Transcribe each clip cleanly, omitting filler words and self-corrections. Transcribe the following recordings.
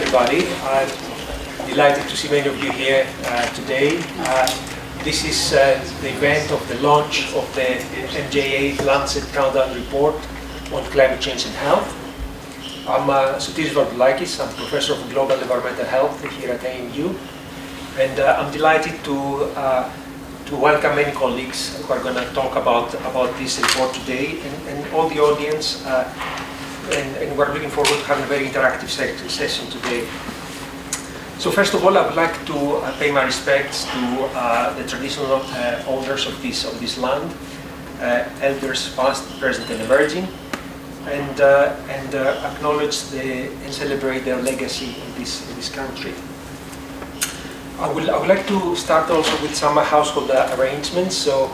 everybody. I'm delighted to see many of you here today. This is the event of the launch of the MJA-Lancet Countdown report on climate change and health. I'm Sotiris Vardoulakis. I'm Professor of Global Environmental Health here at AMU, and I'm delighted to welcome many colleagues who are going to talk about this report today, and all the audience, and we're looking forward to having a very interactive session today. So first of all, I would like to pay my respects to the traditional owners of this land, elders past, present, and emerging, and acknowledge and celebrate their legacy in this country. I would like to start also with some household arrangements. So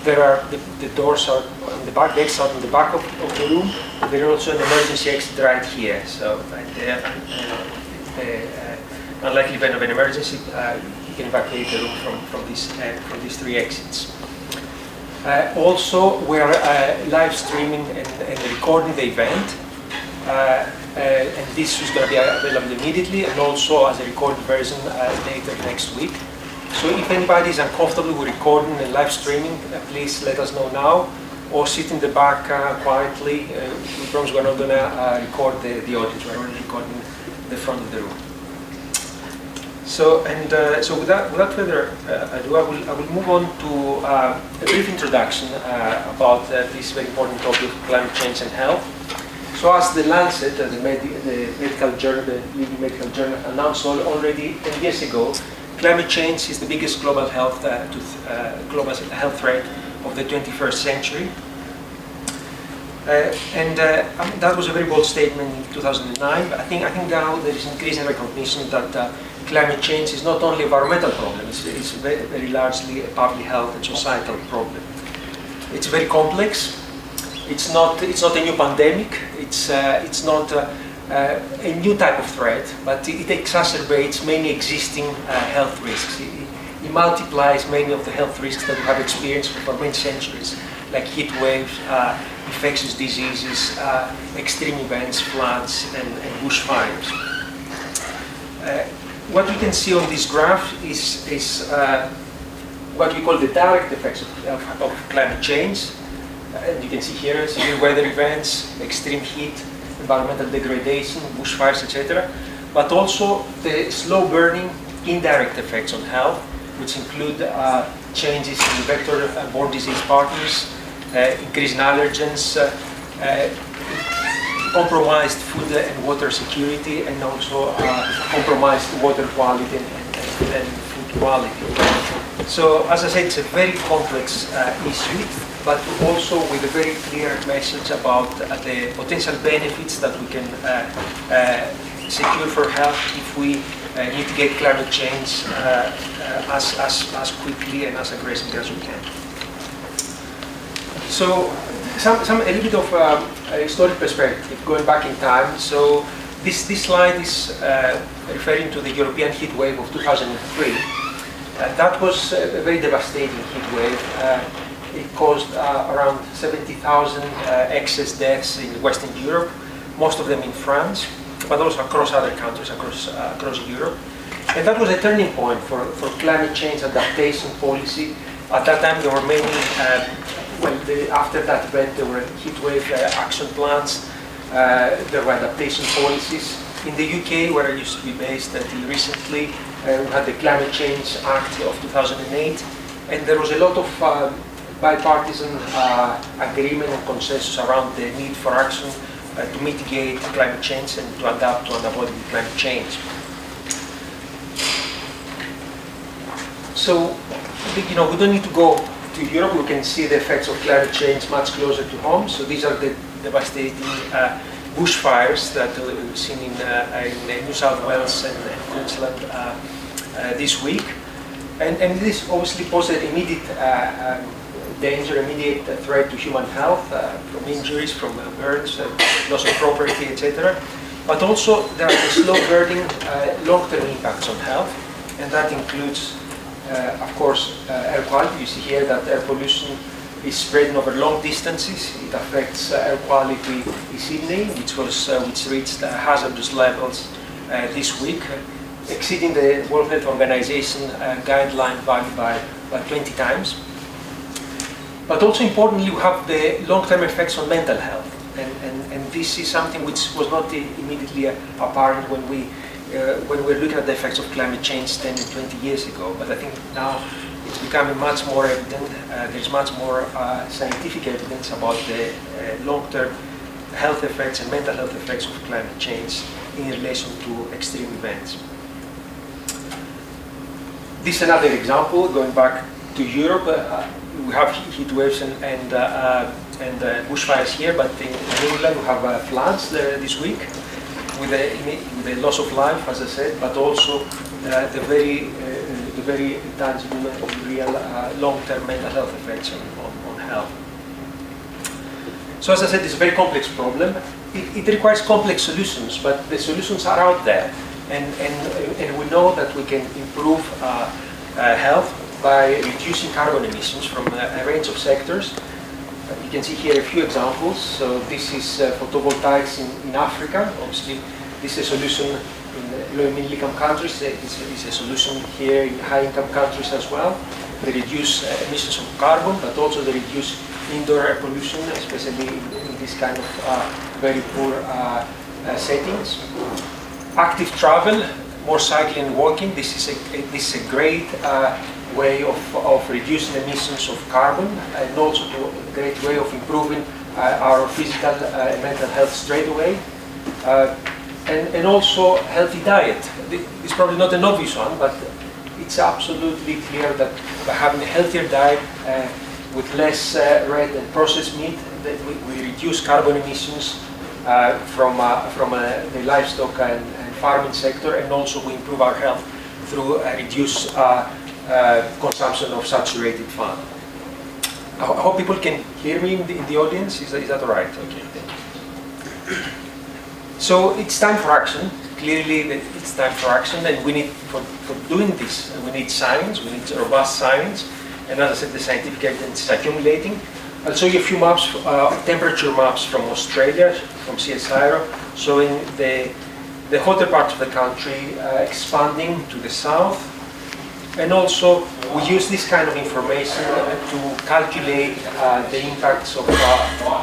there are the doors are on the back, the exits are on the back of the room. There is also an emergency exit right here. So unlikely event of an emergency, you can evacuate the room from these three exits. Also, we're live streaming and recording the event. And this is going to be available immediately, and also as a recorded version later next week. So if anybody is uncomfortable with recording and live streaming, please let us know now, or sit in the back quietly. We promise we're not going to record the audience. We're only recording the front of the room. So without further ado, I will move on to a brief introduction about this very important topic, climate change and health. So as the Lancet, the medical journal, the leading medical journal, announced already 10 years ago, climate change is the biggest global health threat of the 21st century. That was a very bold statement in 2009. But I think now there is increasing recognition that climate change is not only an environmental problem; it's very largely a public health and societal problem. It's very complex. It's not a new pandemic. It's not a new type of threat, but it exacerbates many existing health risks. It multiplies many of the health risks that we have experienced for many centuries, like heat waves, infectious diseases, extreme events, floods, and bushfires. What we can see on this graph is what we call the direct effects of climate change. And you can see here severe weather events, extreme heat, environmental degradation, bushfires, etc. But also the slow-burning indirect effects on health, which include changes in vector-borne disease partners, increasing allergens, compromised food and water security, and also compromised water quality and food quality. So, as I said, it's a very complex issue, but also with a very clear message about the potential benefits that we can secure for health if we mitigate climate change as quickly and as aggressively as we can. So, a little bit of a historic perspective, going back in time. So, this slide is referring to the European heat wave of 2003. That was a very devastating heat wave. It caused around 70,000 excess deaths in Western Europe, most of them in France, but also across other countries across Europe. And that was a turning point for climate change adaptation policy. At that time, there were many, after that event, there were heat wave action plans, there were adaptation policies. In the UK, where I used to be based until recently, we had the Climate Change Act of 2008, and there was a lot of bipartisan agreement and consensus around the need for action to mitigate climate change and to adapt to unavoidable climate change. So, we don't need to go to Europe. We can see the effects of climate change much closer to home. So these are the devastating bushfires that we've seen in New South Wales and Queensland this week. And this obviously poses an immediate danger, immediate threat to human health, from injuries, from burns, loss of property, etc. But also there are the slow-burning long-term impacts on health, and that includes, of course, air quality. You see here that air pollution is spreading over long distances. It affects air quality in Sydney, which reached hazardous levels this week, exceeding the World Health Organization guideline value by 20 times. But also importantly, we have the long-term effects on mental health. And this is something which was not immediately apparent when we were looking at the effects of climate change 10 and 20 years ago. But I think now it's becoming much more evident. There's much more scientific evidence about the long-term health effects and mental health effects of climate change in relation to extreme events. This is another example, going back to Europe. We have heat waves and bushfires here, but in England we have floods this week with the loss of life, as I said, but also the very tangible, real long-term mental health effects on health. So as I said, it's a very complex problem. It requires complex solutions, but the solutions are out there. And we know that we can improve health by reducing carbon emissions from a range of sectors. You can see here a few examples. So this is photovoltaics in Africa. Obviously, this is a solution in low and middle-income countries. It's a solution here in high-income countries as well. They reduce emissions of carbon, but also they reduce indoor air pollution, especially in this kind of very poor settings. Active travel, more cycling and walking. This is a great way of reducing emissions of carbon, and also a great way of improving our physical and mental health straight away. And also healthy diet. It's probably not an obvious one, but it's absolutely clear that by having a healthier diet with less red and processed meat, that we reduce carbon emissions from the livestock and farming sector, and also we improve our health through reduced consumption of saturated fat. I hope people can hear me in the audience. Is that all right? Okay, thank you. So it's time for action. Clearly, it's time for action, and we need, for doing this, we need science, we need robust science, and as I said, the scientific evidence is accumulating. I'll show you a few maps, temperature maps from Australia, from CSIRO, showing the hotter parts of the country expanding to the south. And also, we use this kind of information to calculate the impacts of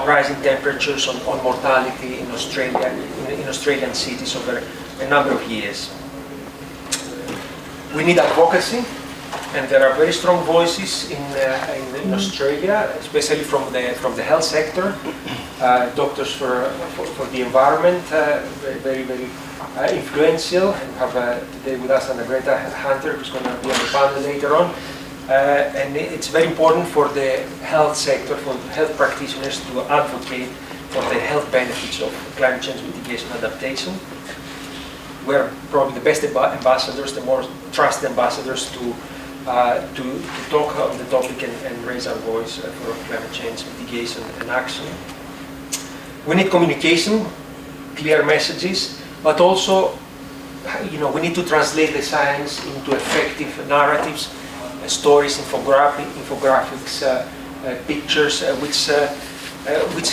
rising temperatures on mortality in Australia, in Australian cities over a number of years. We need advocacy, and there are very strong voices in Australia, especially from the health sector, doctors for the environment, very influential. We have today with us Greta Hunter, who's going to be on the panel later on. And it's very important for the health sector, for health practitioners to advocate for the health benefits of climate change mitigation adaptation. We're probably the best ambassadors, the more trusted ambassadors to talk on the topic and raise our voice for climate change mitigation and action. We need communication, clear messages, but also, we need to translate the science into effective narratives, stories, infographics, pictures, which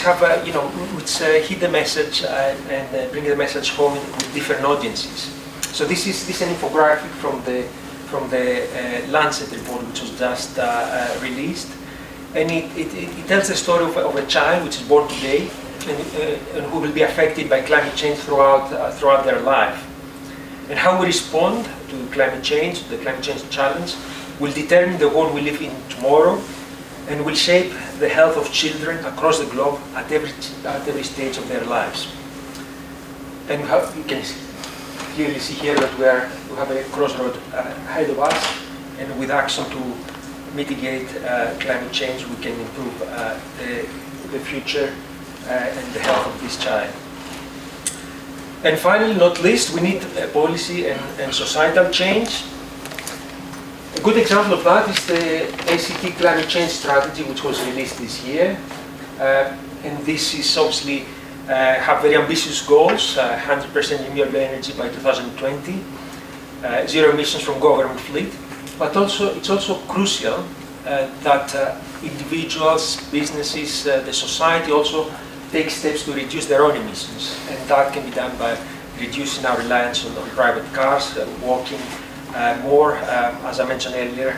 have, which hit the message and bring the message home with different audiences. So this is an infographic from the Lancet report, which was just released, and it tells the story of a child which is born today and who will be affected by climate change throughout their life. And how we respond to climate change, the climate change challenge, will determine the world we live in tomorrow, and will shape the health of children across the globe at every stage of their lives. And you can clearly see here that we have a crossroad ahead of us, and with action to mitigate climate change, we can improve the future and the health of this child. And finally, not least, we need policy and societal change. A good example of that is the ACT climate change strategy, which was released this year. And this is obviously have very ambitious goals: 100% renewable energy by 2020, zero emissions from government fleet. But it's also crucial that individuals, businesses, the society also take steps to reduce their own emissions, and that can be done by reducing our reliance on private cars, walking more, as I mentioned earlier,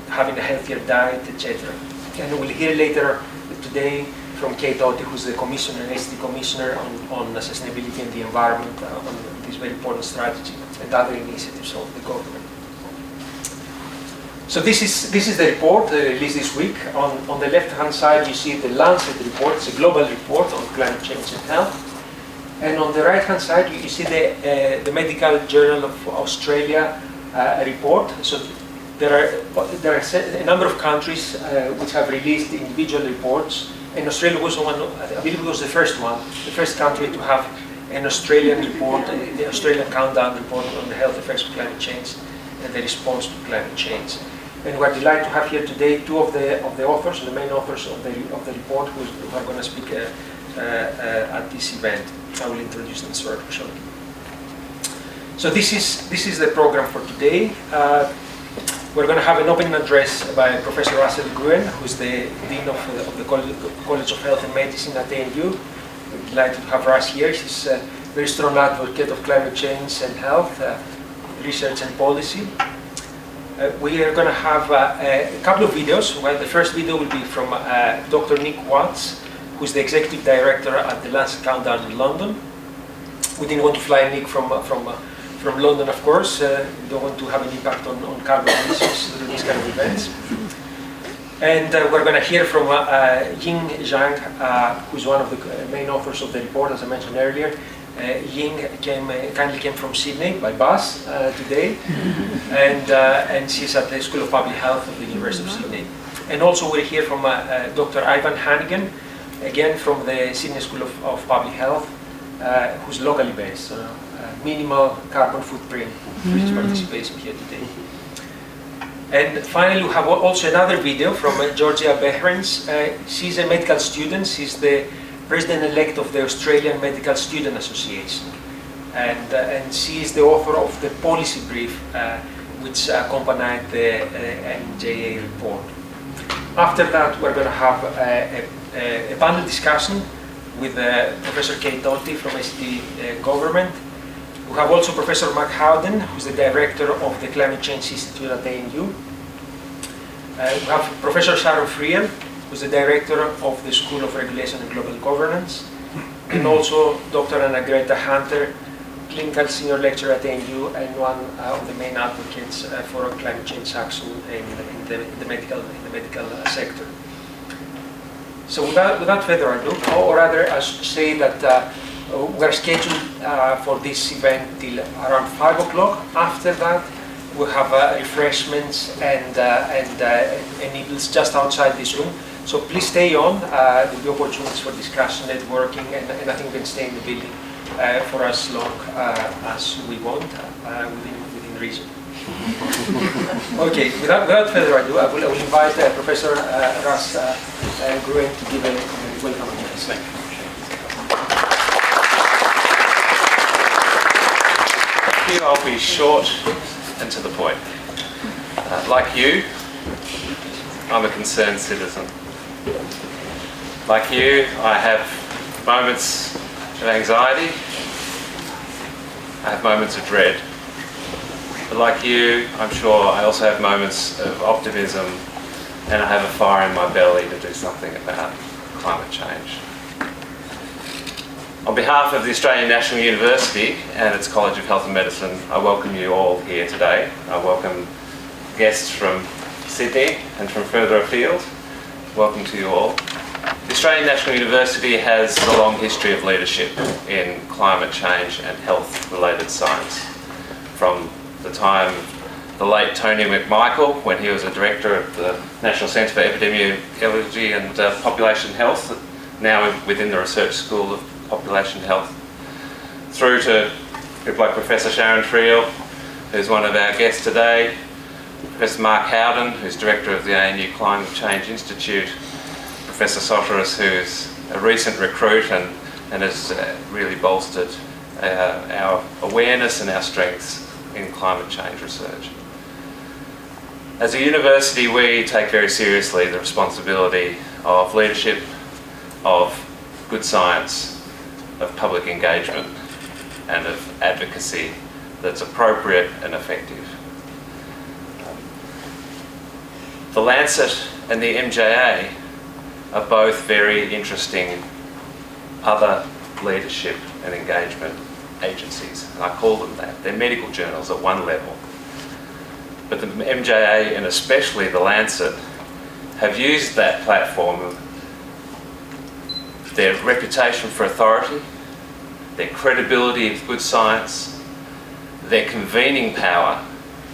having a healthier diet, etc. And we'll hear later today from Kate Otte, who's the Commissioner, ACT Commissioner on Sustainability and the Environment, on this very important strategy and other initiatives of the government. So this is the report released this week. On the left-hand side, you see the Lancet report. It's a global report on climate change and health. And on the right-hand side, you see the Medical Journal of Australia report. So there are a number of countries which have released individual reports. And Australia was one, I believe it was the first one, the first country to have an Australian report, the Australian Countdown report on the health effects of climate change and the response to climate change. And we're delighted to have here today two of the authors, the main authors of the report, who are going to speak at this event. I will introduce them shortly. So this is the program for today. We're going to have an opening address by Professor Russell Gruen, who's the Dean of the College of Health and Medicine at ANU. We're delighted to have Russ here. He's a very strong advocate of climate change and health, research and policy. We are going to have a couple of videos. Well, the first video will be from Dr. Nick Watts, who's the Executive Director at the Lancet Countdown in London. We didn't want to fly Nick from London, of course. We don't want to have an impact on carbon emissions through these kind of events. And we're going to hear from Ying Zhang, who's one of the main authors of the report, as I mentioned earlier. Ying kindly came from Sydney by bus today, and she's at the School of Public Health of the University of Sydney. And also we'll hear from Dr. Ivan Hannigan, again from the Sydney School of Public Health, who's locally based, minimal carbon footprint for his participation here today. And finally, we have also another video from Georgia Behrens. She's a medical student. She's the President-elect of the Australian Medical Student Association. And she is the author of the policy brief which accompanied the MJA report. After that, we're going to have a panel discussion with Professor Kate Otte from ACT Government. We have also Professor Mark Howden, who's the Director of the Climate Change Institute at ANU. We have Professor Sharon Friel, who's the Director of the School of Regulation and Global Governance, and also Dr. Anna Greta Hunter, Clinical Senior Lecturer at ANU and one of the main advocates for climate change action in the medical sector. So without further ado, or rather I should say that we're scheduled for this event till around 5 o'clock. After that, we'll have refreshments and needles just outside this room. So please stay on. There'll be opportunities for discussion, networking, and I think we can stay in the building for as long as we want, within reason. Okay, without further ado, I will invite Professor Russ Gruen to give a welcome address. Thank you. I'll be short and to the point. Like you, I'm a concerned citizen. Like you, I have moments of anxiety, I have moments of dread. But like you, I'm sure I also have moments of optimism, and I have a fire in my belly to do something about climate change. On behalf of the Australian National University and its College of Health and Medicine, I welcome you all here today. I welcome guests from Sydney and from further afield. Welcome to you all. The Australian National University has a long history of leadership in climate change and health-related science. From the time of the late Tony McMichael, when he was a director of the National Centre for Epidemiology and Population Health, now within the Research School of Population Health, through to people like Professor Sharon Friel, who's one of our guests today, Professor Mark Howden, who's Director of the ANU Climate Change Institute, Professor Soteris, who's a recent recruit and has really bolstered our awareness and our strengths in climate change research. As a university, we take very seriously the responsibility of leadership, of good science, of public engagement. and of advocacy that's appropriate and effective. The Lancet and the MJA are both very interesting other leadership and engagement agencies, and I call them that. They're medical journals at one level. But the MJA, and especially the Lancet, have used that platform, their reputation for authority, their credibility of good science, their convening power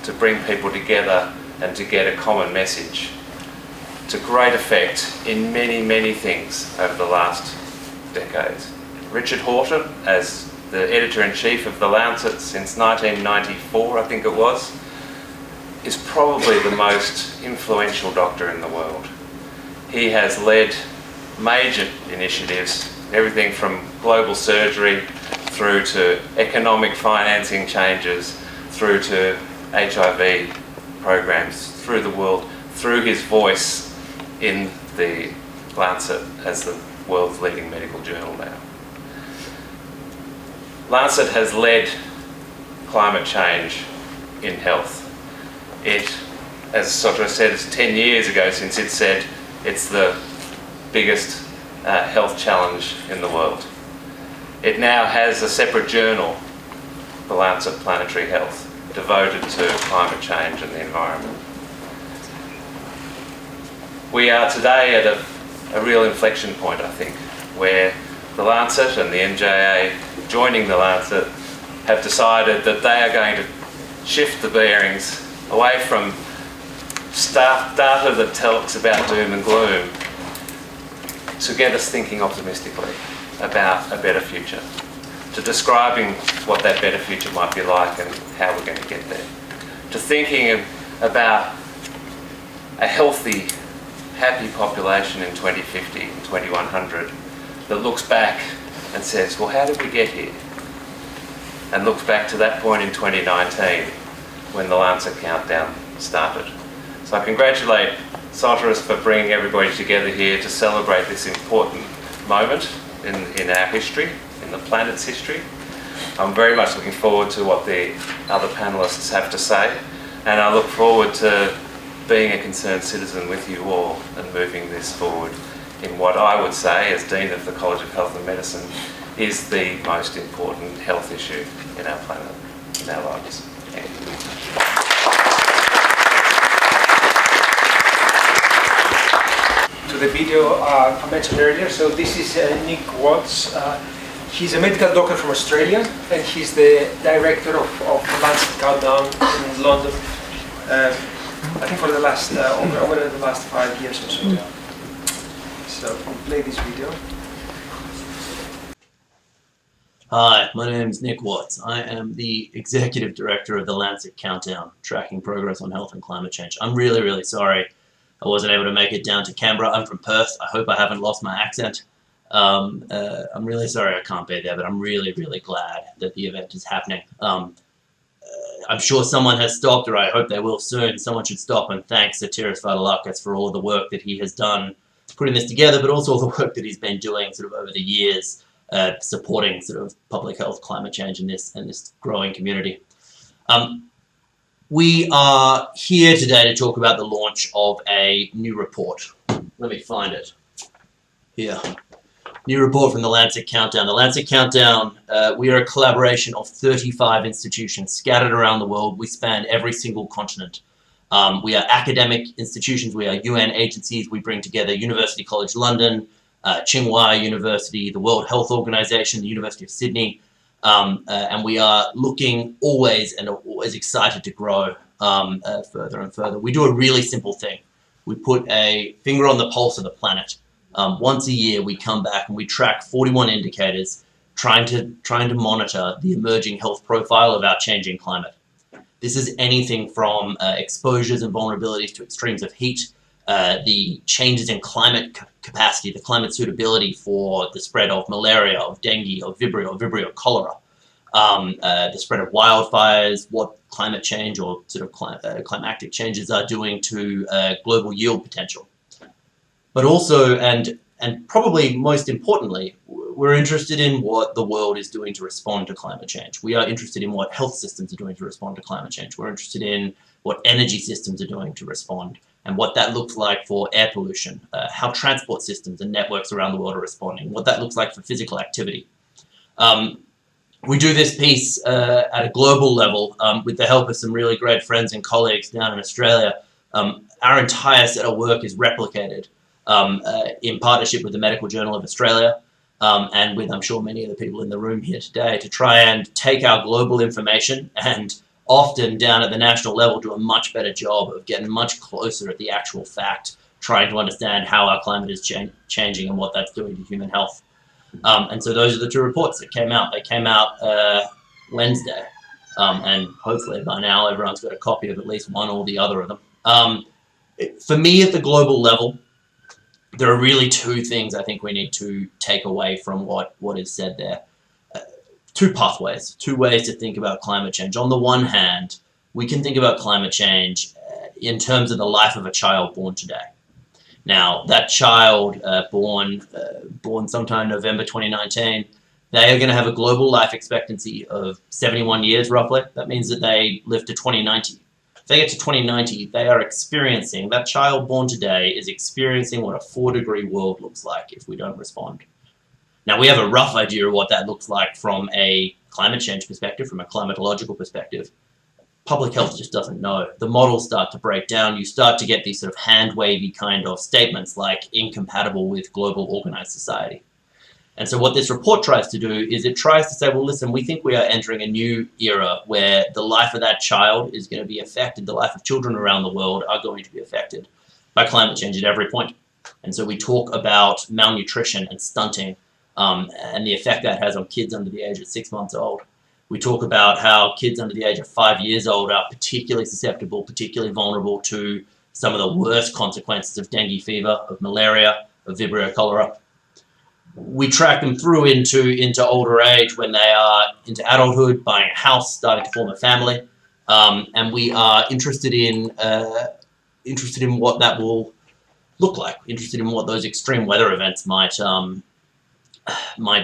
to bring people together and to get a common message to great effect in many, many things over the last decades. Richard Horton, as the editor-in-chief of the Lancet since 1994, I think it was, is probably the most influential doctor in the world. He has led major initiatives, everything from global surgery through to economic financing changes, through to HIV programs through the world, through his voice in the Lancet as the world's leading medical journal now. Lancet has led climate change in health. It, as Sotra said, it's 10 years ago since it said it's the biggest health challenge in the world. It now has a separate journal, the Lancet Planetary Health, devoted to climate change and the environment. We are today at a real inflection point, I think, where the Lancet and the MJA, joining the Lancet, have decided that they are going to shift the bearings away from data that talks about doom and gloom to get us thinking optimistically about a better future, to describing what that better future might be like and how we're going to get there, to thinking about a healthy, happy population in 2050 and 2100 that looks back and says, well, how did we get here? And looks back to that point in 2019 when the Lancet Countdown started. So I congratulate Soteris for bringing everybody together here to celebrate this important moment in our history, in the planet's history. I'm very much looking forward to what the other panellists have to say, and I look forward to being a concerned citizen with you all and moving this forward in what I would say, as Dean of the College of Health and Medicine, is the most important health issue in our planet, in our lives. Thank you. To the video I mentioned earlier, so this is Nick Watts. He's a medical doctor from Australia, and he's the director of Lancet Countdown in London. I think for the last over the last 5 years or so. So we'll play this video. Hi, my name is Nick Watts. I am the Executive Director of the Lancet Countdown, tracking progress on health and climate change. I'm really, really sorry I wasn't able to make it down to Canberra. I'm from Perth. I hope I haven't lost my accent. I'm really sorry I can't be there, but I'm really, really glad that the event is happening. I'm sure someone has stopped, or I hope they will soon. Someone should stop and thank Satiris Vadalakas for all of the work that he has done putting this together, but also all the work that he's been doing sort of over the years, supporting sort of public health, climate change in this growing community. We are here today to talk about the launch of a new report. Let me find it. Here. New report from the Lancet Countdown. The Lancet Countdown, we are a collaboration of 35 institutions scattered around the world. We span every single continent. We are academic institutions. We are UN agencies. We bring together University College London, Tsinghua University, the World Health Organization, the University of Sydney, and we are looking always excited to grow further and further. We do a really simple thing. We put a finger on the pulse of the planet. Once a year, we come back and we track 41 indicators, trying to monitor the emerging health profile of our changing climate. This is anything from exposures and vulnerabilities to extremes of heat, the changes in climate capacity, the climate suitability for the spread of malaria, of dengue, of Vibrio cholera, the spread of wildfires, what climate change or sort of climatic changes are doing to global yield potential. But also, and probably most importantly, we're interested in what the world is doing to respond to climate change. We are interested in what health systems are doing to respond to climate change. We're interested in what energy systems are doing to respond and what that looks like for air pollution, how transport systems and networks around the world are responding, what that looks like for physical activity. We do this piece at a global level with the help of some really great friends and colleagues down in Australia. Our entire set of work is replicated in partnership with the Medical Journal of Australia and with, I'm sure, many of the people in the room here today to try and take our global information and often down at the national level do a much better job of getting much closer at the actual fact, trying to understand how our climate is changing and what that's doing to human health. And so those are the two reports that came out. They came out Wednesday, and hopefully by now everyone's got a copy of at least one or the other of them. For me, at the global level, there are really two things I think we need to take away from what is said there. Two pathways, two ways to think about climate change. On the one hand, we can think about climate change in terms of the life of a child born today. Now, that child born sometime November 2019, they are going to have a global life expectancy of 71 years, roughly. That means that they live to 2090. If they get to 2090, they are experiencing, that child born today is experiencing what a 4-degree world looks like if we don't respond. Now, we have a rough idea of what that looks like from a climate change perspective, from a climatological perspective. Public health just doesn't know. The models start to break down. You start to get these sort of hand-wavy kind of statements like incompatible with global organized society. And so what this report tries to do is it tries to say, well, listen, we think we are entering a new era where the life of that child is going to be affected, the life of children around the world are going to be affected by climate change at every point. And so we talk about malnutrition and stunting and the effect that has on kids under the age of 6 months old. We talk about how kids under the age of 5 years old are particularly susceptible, particularly vulnerable to some of the worst consequences of dengue fever, of malaria, of Vibrio cholera. We track them through into older age when they are into adulthood, buying a house, starting to form a family, and we are interested in what that will look like, interested in what those extreme weather events might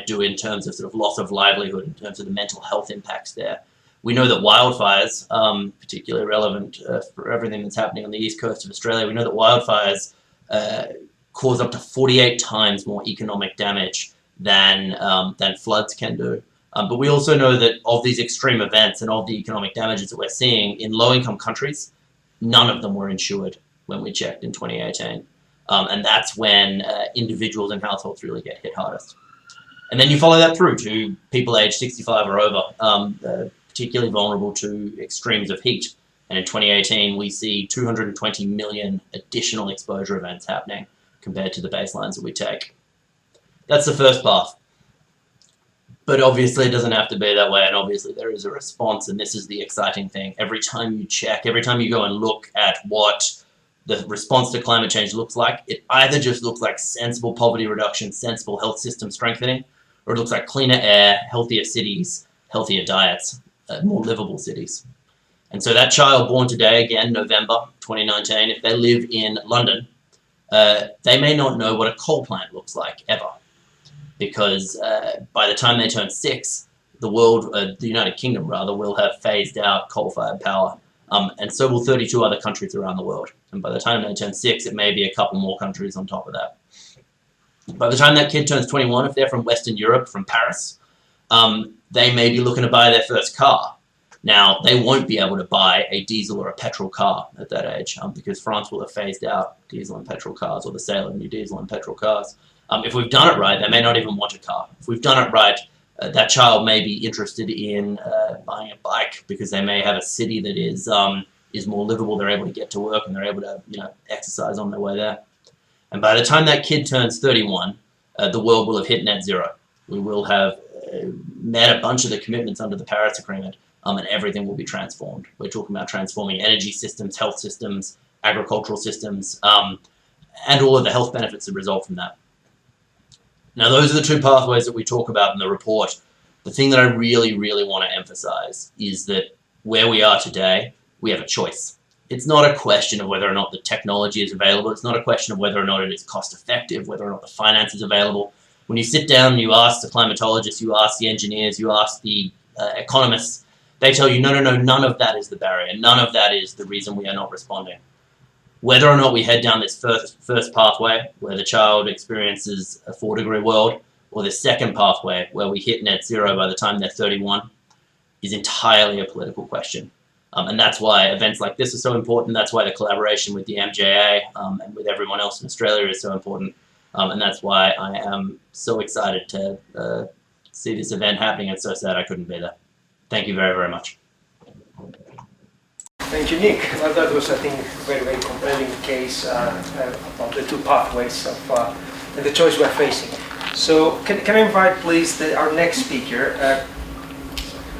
do in terms of sort of loss of livelihood, in terms of the mental health impacts there. We know that wildfires, particularly relevant for everything that's happening on the east coast of Australia, we know that wildfires cause up to 48 times more economic damage than floods can do. But we also know that of these extreme events and of the economic damages that we're seeing in low-income countries, none of them were insured when we checked in 2018. And that's when individuals and households really get hit hardest. And then you follow that through to people aged 65 or over, particularly vulnerable to extremes of heat. And in 2018, we see 220 million additional exposure events happening compared to the baselines that we take. That's the first path. But obviously it doesn't have to be that way, and obviously there is a response, and this is the exciting thing. Every time you check, every time you go and look at what the response to climate change looks like, it either just looks like sensible poverty reduction, sensible health system strengthening, or it looks like cleaner air, healthier cities, healthier diets, more livable cities. And so that child born today, again, November 2019, if they live in London, they may not know what a coal plant looks like ever, because by the time they turn 6, the United Kingdom rather, will have phased out coal-fired power, and so will 32 other countries around the world. And by the time they turn 6, it may be a couple more countries on top of that. By the time that kid turns 21, if they're from Western Europe, from Paris, they may be looking to buy their first car. Now, they won't be able to buy a diesel or a petrol car at that age because France will have phased out diesel and petrol cars, or the sale of new diesel and petrol cars. If we've done it right, they may not even want a car. If we've done it right, that child may be interested in buying a bike because they may have a city that is more livable. They're able to get to work and they're able to exercise on their way there. And by the time that kid turns 31, the world will have hit net zero. We will have met a bunch of the commitments under the Paris Agreement, and everything will be transformed. We're talking about transforming energy systems, health systems, agricultural systems, and all of the health benefits that result from that. Now, those are the two pathways that we talk about in the report. The thing that I really, really want to emphasize is that where we are today, we have a choice. It's not a question of whether or not the technology is available. It's not a question of whether or not it is cost effective, whether or not the finance is available. When you sit down and you ask the climatologists, you ask the engineers, you ask the economists, they tell you, no, none of that is the barrier. None of that is the reason we are not responding. Whether or not we head down this first pathway, where the child experiences a 4-degree world, or the second pathway, where we hit net zero by the time they're 31, is entirely a political question. And that's why events like this are so important. That's why the collaboration with the MJA and with everyone else in Australia is so important. And that's why I am so excited to see this event happening, and so sad I couldn't be there. Thank you very, very much. Thank you, Nick. Well, that was, I think, a very, very compelling case about the two pathways and the choice we're facing. So, can I invite, please, our next speaker,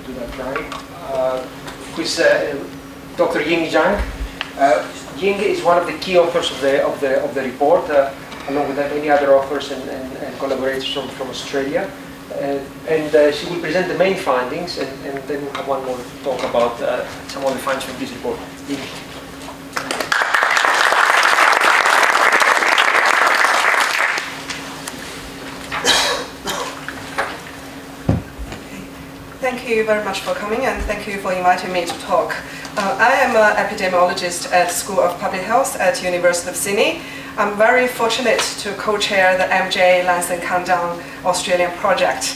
do that right, who is Dr. Ying Zhang. Ying is one of the key authors of the report, along with many other authors and collaborators from Australia. And she will present the main findings, and then we'll have one more talk about some of the findings from this report. Thank you very much for coming, and thank you for inviting me to talk. I am an epidemiologist at School of Public Health at University of Sydney. I'm very fortunate to co-chair the MJA-Lancet Countdown Australian project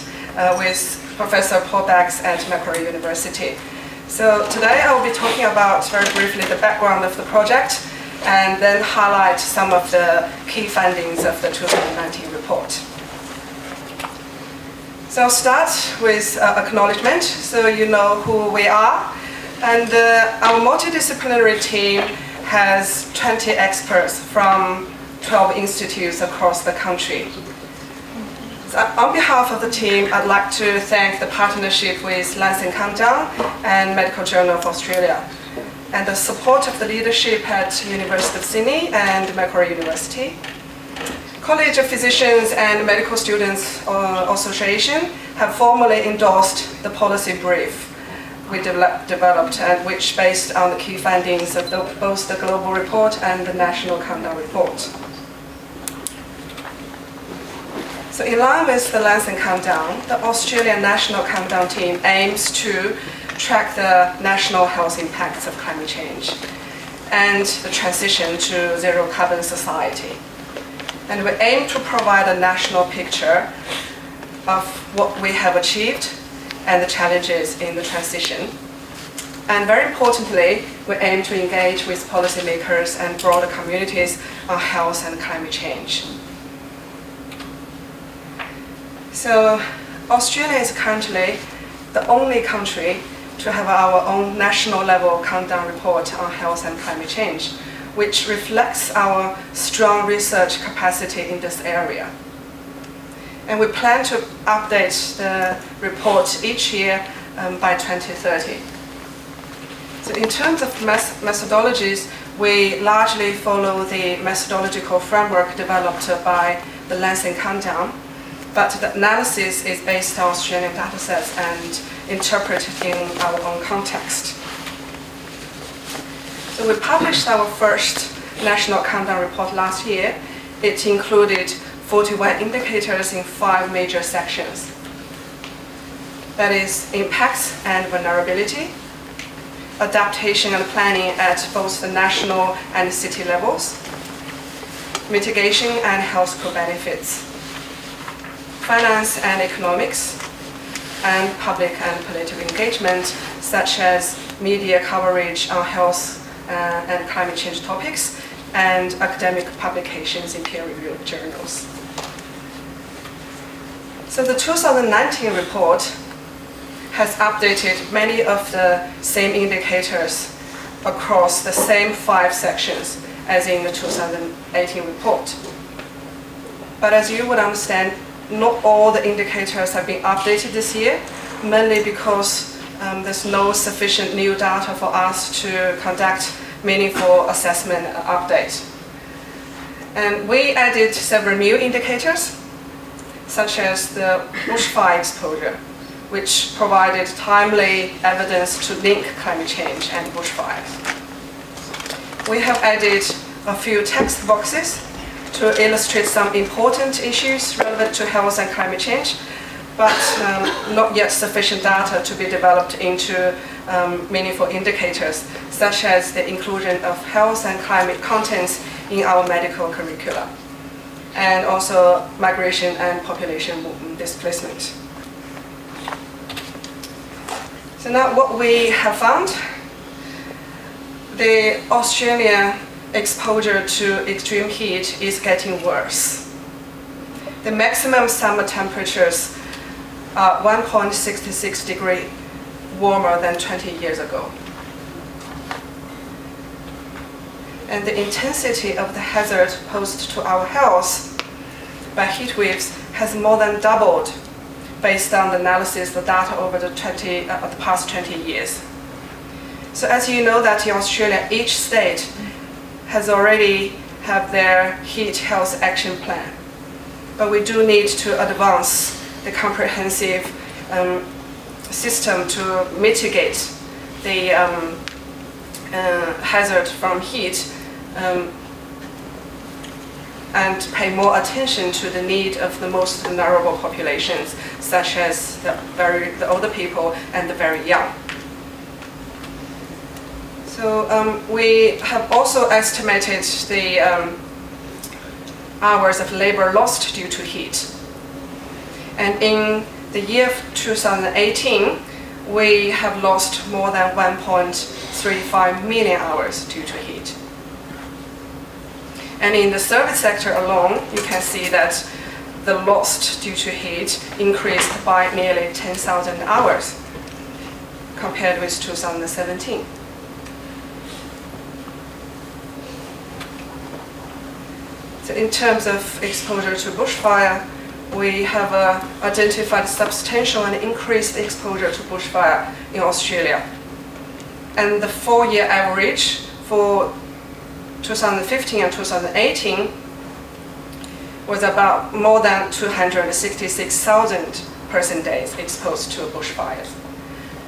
with Professor Paul Baggs at Macquarie University. So today I will be talking about, very briefly, the background of the project, and then highlight some of the key findings of the 2019 report. So I'll start with acknowledgement, so you know who we are. And our multidisciplinary team has 20 experts from 12 institutes across the country. So on behalf of the team, I'd like to thank the partnership with Lancet Countdown and Medical Journal of Australia, and the support of the leadership at University of Sydney and Macquarie University. College of Physicians and Medical Students Association have formally endorsed the policy brief we developed, and which based on the key findings of both the global report and the national countdown report. So in line with the Lancet Countdown, the Australian National Countdown team aims to track the national health impacts of climate change and the transition to zero carbon society. And we aim to provide a national picture of what we have achieved and the challenges in the transition. And very importantly, we aim to engage with policymakers and broader communities on health and climate change. So Australia is currently the only country to have our own national level countdown report on health and climate change, which reflects our strong research capacity in this area. And we plan to update the report each year by 2030. So in terms of methodologies, we largely follow the methodological framework developed by the Lancet Countdown, but the analysis is based on Australian datasets and interpreted in our own context. So we published our first national countdown report last year. It included 41 indicators in 5 major sections. That is impacts and vulnerability, adaptation and planning at both the national and city levels, mitigation and health co-benefits, finance and economics, and public and political engagement, such as media coverage on health and climate change topics, and academic publications in peer-reviewed journals. So the 2019 report has updated many of the same indicators across the same 5 sections as in the 2018 report. But as you would understand, not all the indicators have been updated this year, mainly because there's no sufficient new data for us to conduct meaningful assessment and update. And we added several new indicators, such as the bushfire exposure, which provided timely evidence to link climate change and bushfires. We have added a few text boxes to illustrate some important issues relevant to health and climate change, but not yet sufficient data to be developed into meaningful indicators, such as the inclusion of health and climate contents in our medical curricula, and also migration and population displacement. So now what we have found, the Australian exposure to extreme heat is getting worse. The maximum summer temperatures are 1.66 degrees warmer than 20 years ago. And the intensity of the hazard posed to our health by heat waves has more than doubled based on the analysis of data over the past 20 years. So as you know that in Australia, each state has already have their heat health action plan. But we do need to advance the comprehensive system to mitigate the hazard from heat and pay more attention to the need of the most vulnerable populations, such as the older people and the very young. So we have also estimated the hours of labor lost due to heat. And in the year 2018, we have lost more than 1.35 million hours due to heat. And in the service sector alone, you can see that the loss due to heat increased by nearly 10,000 hours compared with 2017. So in terms of exposure to bushfire, we have identified substantial and increased exposure to bushfire in Australia. And the 4-year average for 2015 and 2018 was about more than 266,000 person days exposed to bushfires.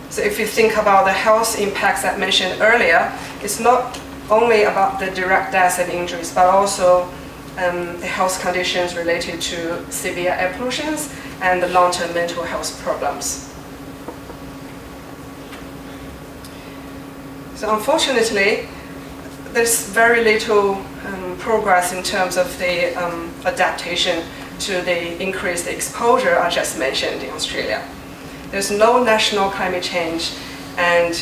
So if you think about the health impacts I mentioned earlier, it's not only about the direct deaths and injuries, but also the health conditions related to severe air pollution and the long-term mental health problems. So unfortunately, there's very little progress in terms of the adaptation to the increased exposure I just mentioned in Australia. There's no national climate change and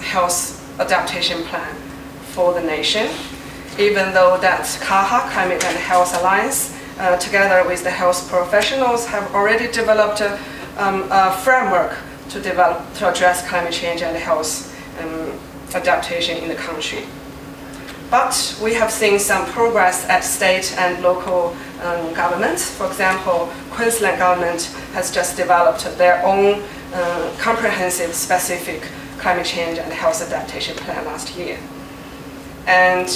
health adaptation plan for the nation, even though that CAHA, Climate and Health Alliance, together with the health professionals, have already developed a framework to address climate change and health adaptation in the country. But we have seen some progress at state and local governments. For example, Queensland government has just developed their own comprehensive specific climate change and health adaptation plan last year. And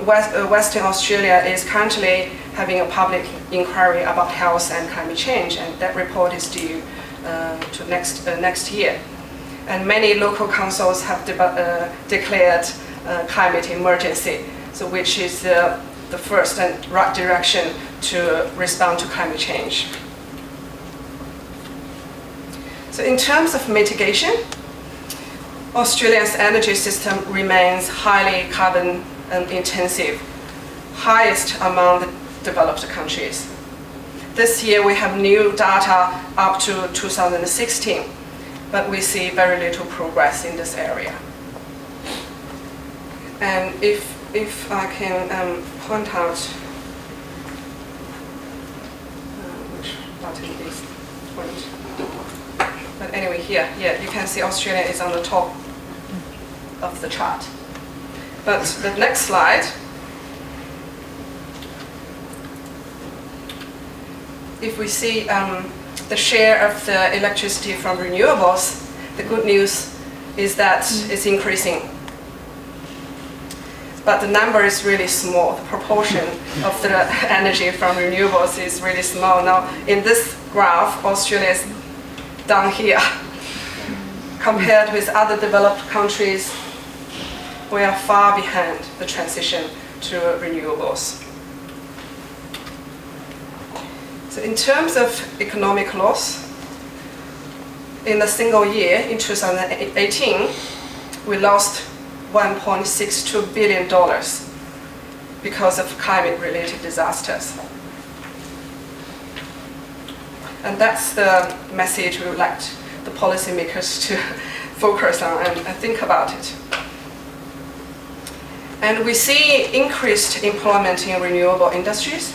Western Australia is currently having a public inquiry about health and climate change, and that report is due to next year. And many local councils have declared climate emergency, so which is the first and right direction to respond to climate change. So in terms of mitigation, Australia's energy system remains highly carbon intensive, highest among the developed countries. This year we have new data up to 2016, but we see very little progress in this area. And if I can point out which button is point. But anyway, here, yeah, you can see Australia is on the top of the chart. But the next slide, if we see the share of the electricity from renewables, the good news is that it's increasing. But the number is really small. The proportion of the energy from renewables is really small. Now, in this graph, Australia is down here. Compared with other developed countries, we are far behind the transition to renewables. So in terms of economic loss, in a single year, in 2018, we lost $1.62 billion because of climate-related disasters. And that's the message we would like the policymakers to focus on and think about it. And we see increased employment in renewable industries.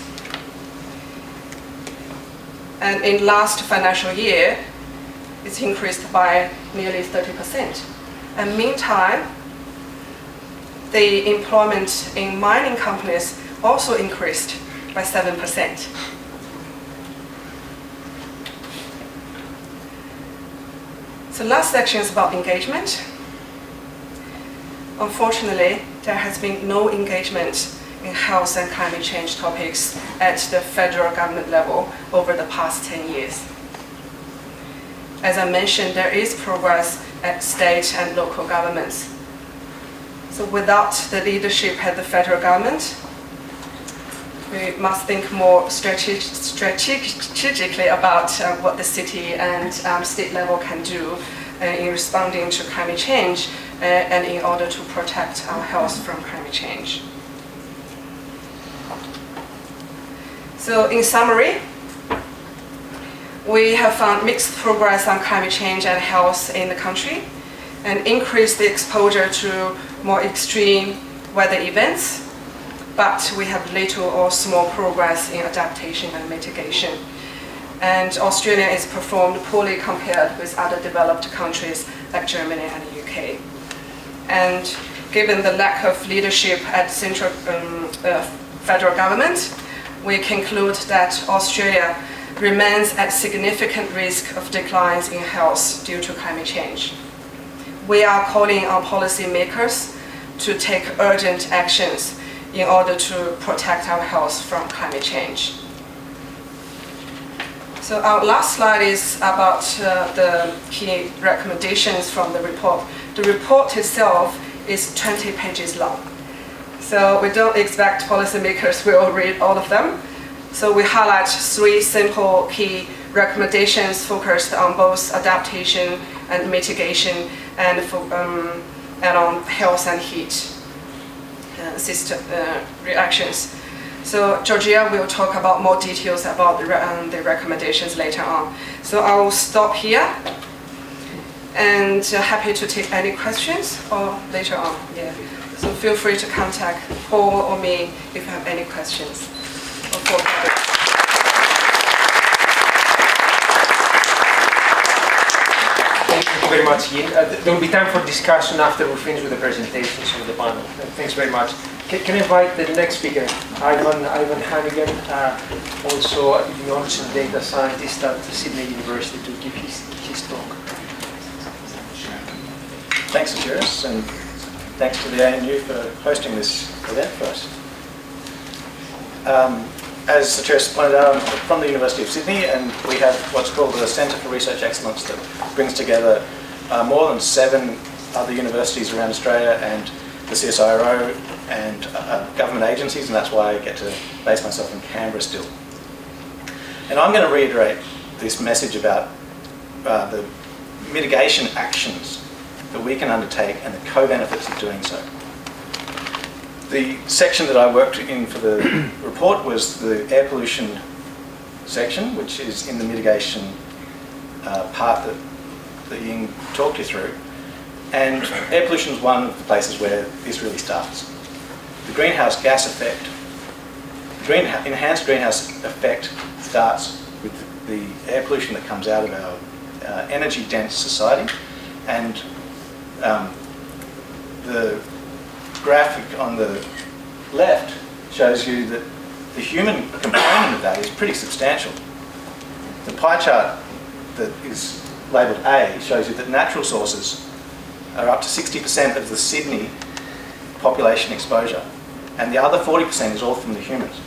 And in last financial year, it's increased by nearly 30%. And meantime, the employment in mining companies also increased by 7%. So last section is about engagement. Unfortunately, there has been no engagement in health and climate change topics at the federal government level over the past 10 years. As I mentioned, there is progress at state and local governments. So without the leadership at the federal government, we must think more strategically about what the city and state level can do in responding to climate change and in order to protect our health from climate change. So in summary, we have found mixed progress on climate change and health in the country and increased the exposure to more extreme weather events, but we have little or small progress in adaptation and mitigation. And Australia is performed poorly compared with other developed countries like Germany and the UK. And given the lack of leadership at central federal government, we conclude that Australia remains at significant risk of declines in health due to climate change. We are calling on policymakers to take urgent actions in order to protect our health from climate change. So our last slide is about the key recommendations from the report. The report itself is 20 pages long. So we don't expect policymakers will read all of them. So we highlight 3 simple key recommendations focused on both adaptation and mitigation and on health and heat system reactions. So Georgia will talk about more details about the recommendations later on. So I will stop here and happy to take any questions or later on. Yeah. So feel free to contact Paul or me if you have any questions. Thank you very much, Yin. There will be time for discussion after we finish with the presentations of the panel. Thanks very much. Can I invite the next speaker, Ivan Hannigan, also a knowledge and data scientist at Sydney University, to give his talk. Thanks, Achiris, and thanks to the ANU for hosting this event for us. As Achiris pointed out, I'm from the University of Sydney, and we have what's called the Centre for Research Excellence that brings together more than 7 other universities around Australia and the CSIRO and government agencies, and that's why I get to base myself in Canberra still. And I'm going to reiterate this message about the mitigation actions that we can undertake and the co-benefits of doing so. The section that I worked in for the report was the air pollution section, which is in the mitigation part that Ying talked you through. And air pollution is one of the places where this really starts. The greenhouse gas effect, the enhanced greenhouse effect starts with the air pollution that comes out of our energy-dense society. And the graphic on the left shows you that the human component of that is pretty substantial. The pie chart that is labelled A shows you that natural sources are up to 60% of the Sydney population exposure, and the other 40% is all from the humans.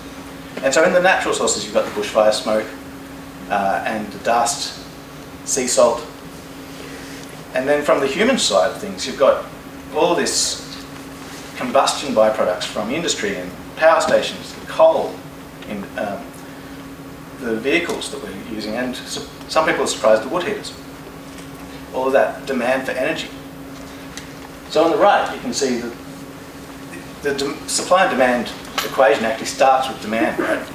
And so in the natural sources you've got the bushfire smoke and the dust, sea salt, and then from the human side of things you've got all this combustion byproducts from industry and power stations, the coal, in the vehicles that we're using, and some people are surprised the wood heaters. All of that demand for energy. So on the right, you can see that the supply and demand equation actually starts with demand, right?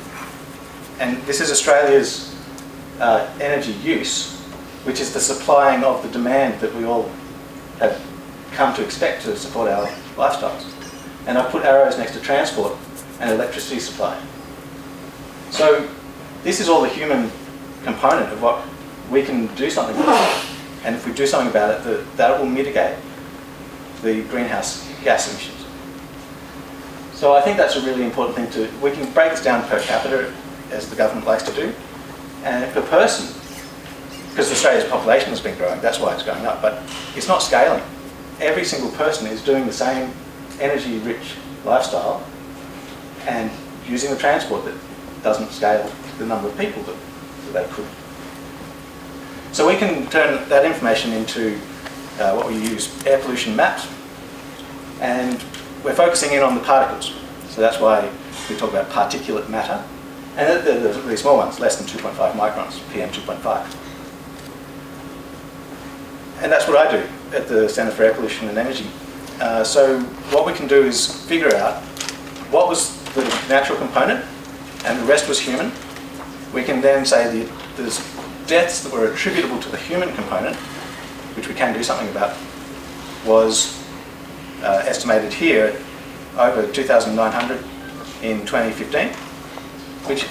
And this is Australia's energy use, which is the supplying of the demand that we all have come to expect to support our lifestyles. And I've put arrows next to transport and electricity supply. So this is all the human component of what we can do something about. And if we do something about it, that will mitigate the greenhouse gas emissions. So I think that's a really important thing to, we can break this down per capita, as the government likes to do, and per person, because Australia's population has been growing, that's why it's going up, but it's not scaling. Every single person is doing the same energy-rich lifestyle and using the transport that doesn't scale the number of people that they could. So we can turn that information into what we use air pollution maps, and we're focusing in on the particles. So that's why we talk about particulate matter, and they're the really small ones, less than 2.5 microns, PM 2.5. And that's what I do at the Centre for Air Pollution and Energy. So what we can do is figure out what was the natural component and the rest was human. We can then say there's deaths that were attributable to the human component, which we can do something about, was estimated here at over 2,900 in 2015, which is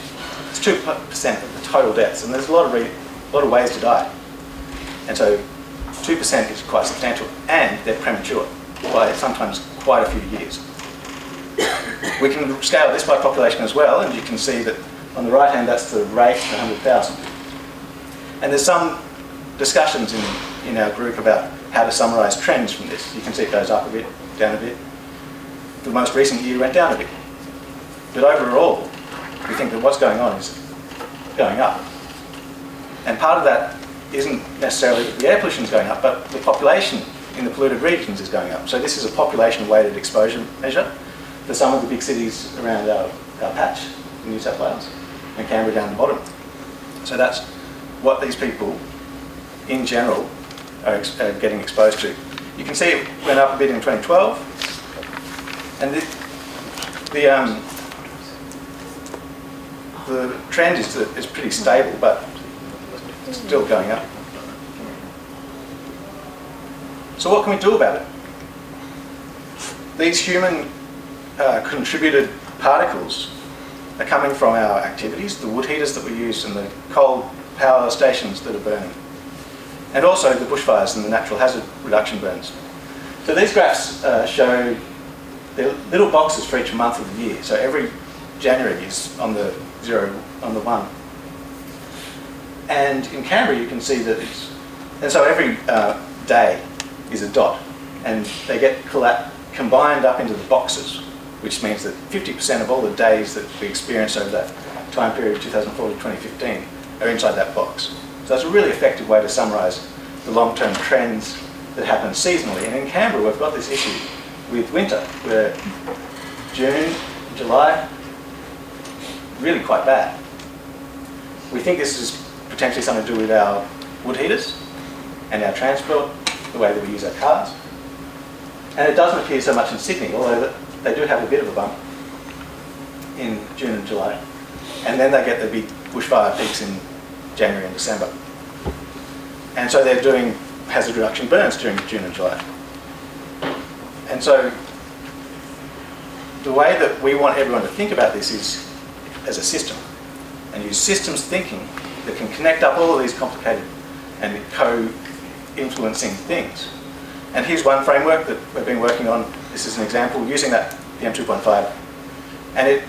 2% of the total deaths. And there's a lot of ways to die. And so 2% is quite substantial, and they're premature by sometimes quite a few years. We can scale this by population as well, and you can see that on the right hand that's the rate per 100,000. And there's some discussions in our group about how to summarise trends from this. You can see it goes up a bit, down a bit. The most recent year went down a bit. But overall, we think that what's going on is going up. And part of that isn't necessarily that the air pollution is going up, but the population in the polluted regions is going up. So this is a population-weighted exposure measure for some of the big cities around our patch in New South Wales, and Canberra down the bottom. So that's what these people, in general, are getting exposed to. You can see it went up a bit in 2012, and the trend is pretty stable, but it's still going up. So what can we do about it? These human contributed particles are coming from our activities, the wood heaters that we use and the coal power stations that are burning, and also the bushfires and the natural hazard reduction burns. So these graphs show they're little boxes for each month of the year. So every January is on the 0, on the 1. And in Canberra you can see that and so every day is a dot, and they get combined up into the boxes, which means that 50% of all the days that we experience over that time period, 2004 to 2015, are inside that box. So that's a really effective way to summarise the long-term trends that happen seasonally. And in Canberra we've got this issue with winter, where June, July, really quite bad. We think this is potentially something to do with our wood heaters and our transport, the way that we use our cars. And it doesn't appear so much in Sydney, although they do have a bit of a bump in June and July. And then they get the big bushfire peaks in January and December. And so they're doing hazard reduction burns during June and July. And so the way that we want everyone to think about this is as a system, and use systems thinking that can connect up all of these complicated and co-influencing things. And here's one framework that we've been working on. This is an example using that PM 2.5, and it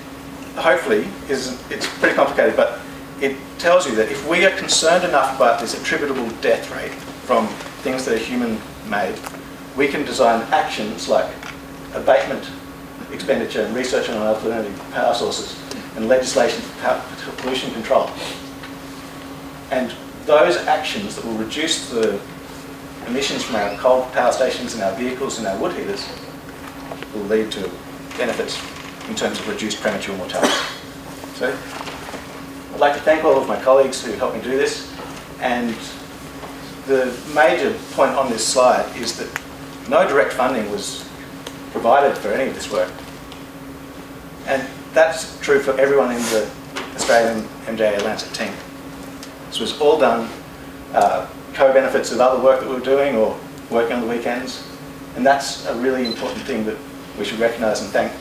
hopefully it's pretty complicated, but it tells you that if we are concerned enough about this attributable death rate from things that are human-made, we can design actions like abatement expenditure and research on alternative power sources and legislation for pollution control. And those actions that will reduce the emissions from our coal power stations and our vehicles and our wood heaters will lead to benefits in terms of reduced premature mortality. So I'd like to thank all of my colleagues who helped me do this, and the major point on this slide is that no direct funding was provided for any of this work. And that's true for everyone in the Australian MJA-Lancet team. This was all done co-benefits of other work that we were doing or working on the weekends. And that's a really important thing that we should recognise and thank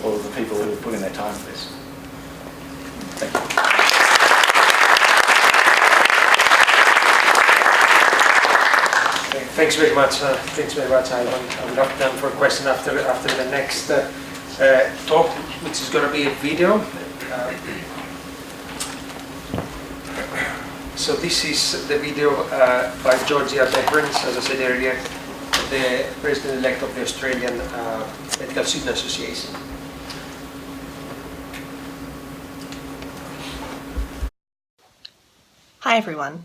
all of the people who have put in their time for this. Thank you. Thanks very much. Thanks very much. I will have time for a question after the next talk, which is going to be a video. So this is the video by Georgia Behrens, as I said earlier, the President-elect of the Australian Medical Student Association. Hi everyone,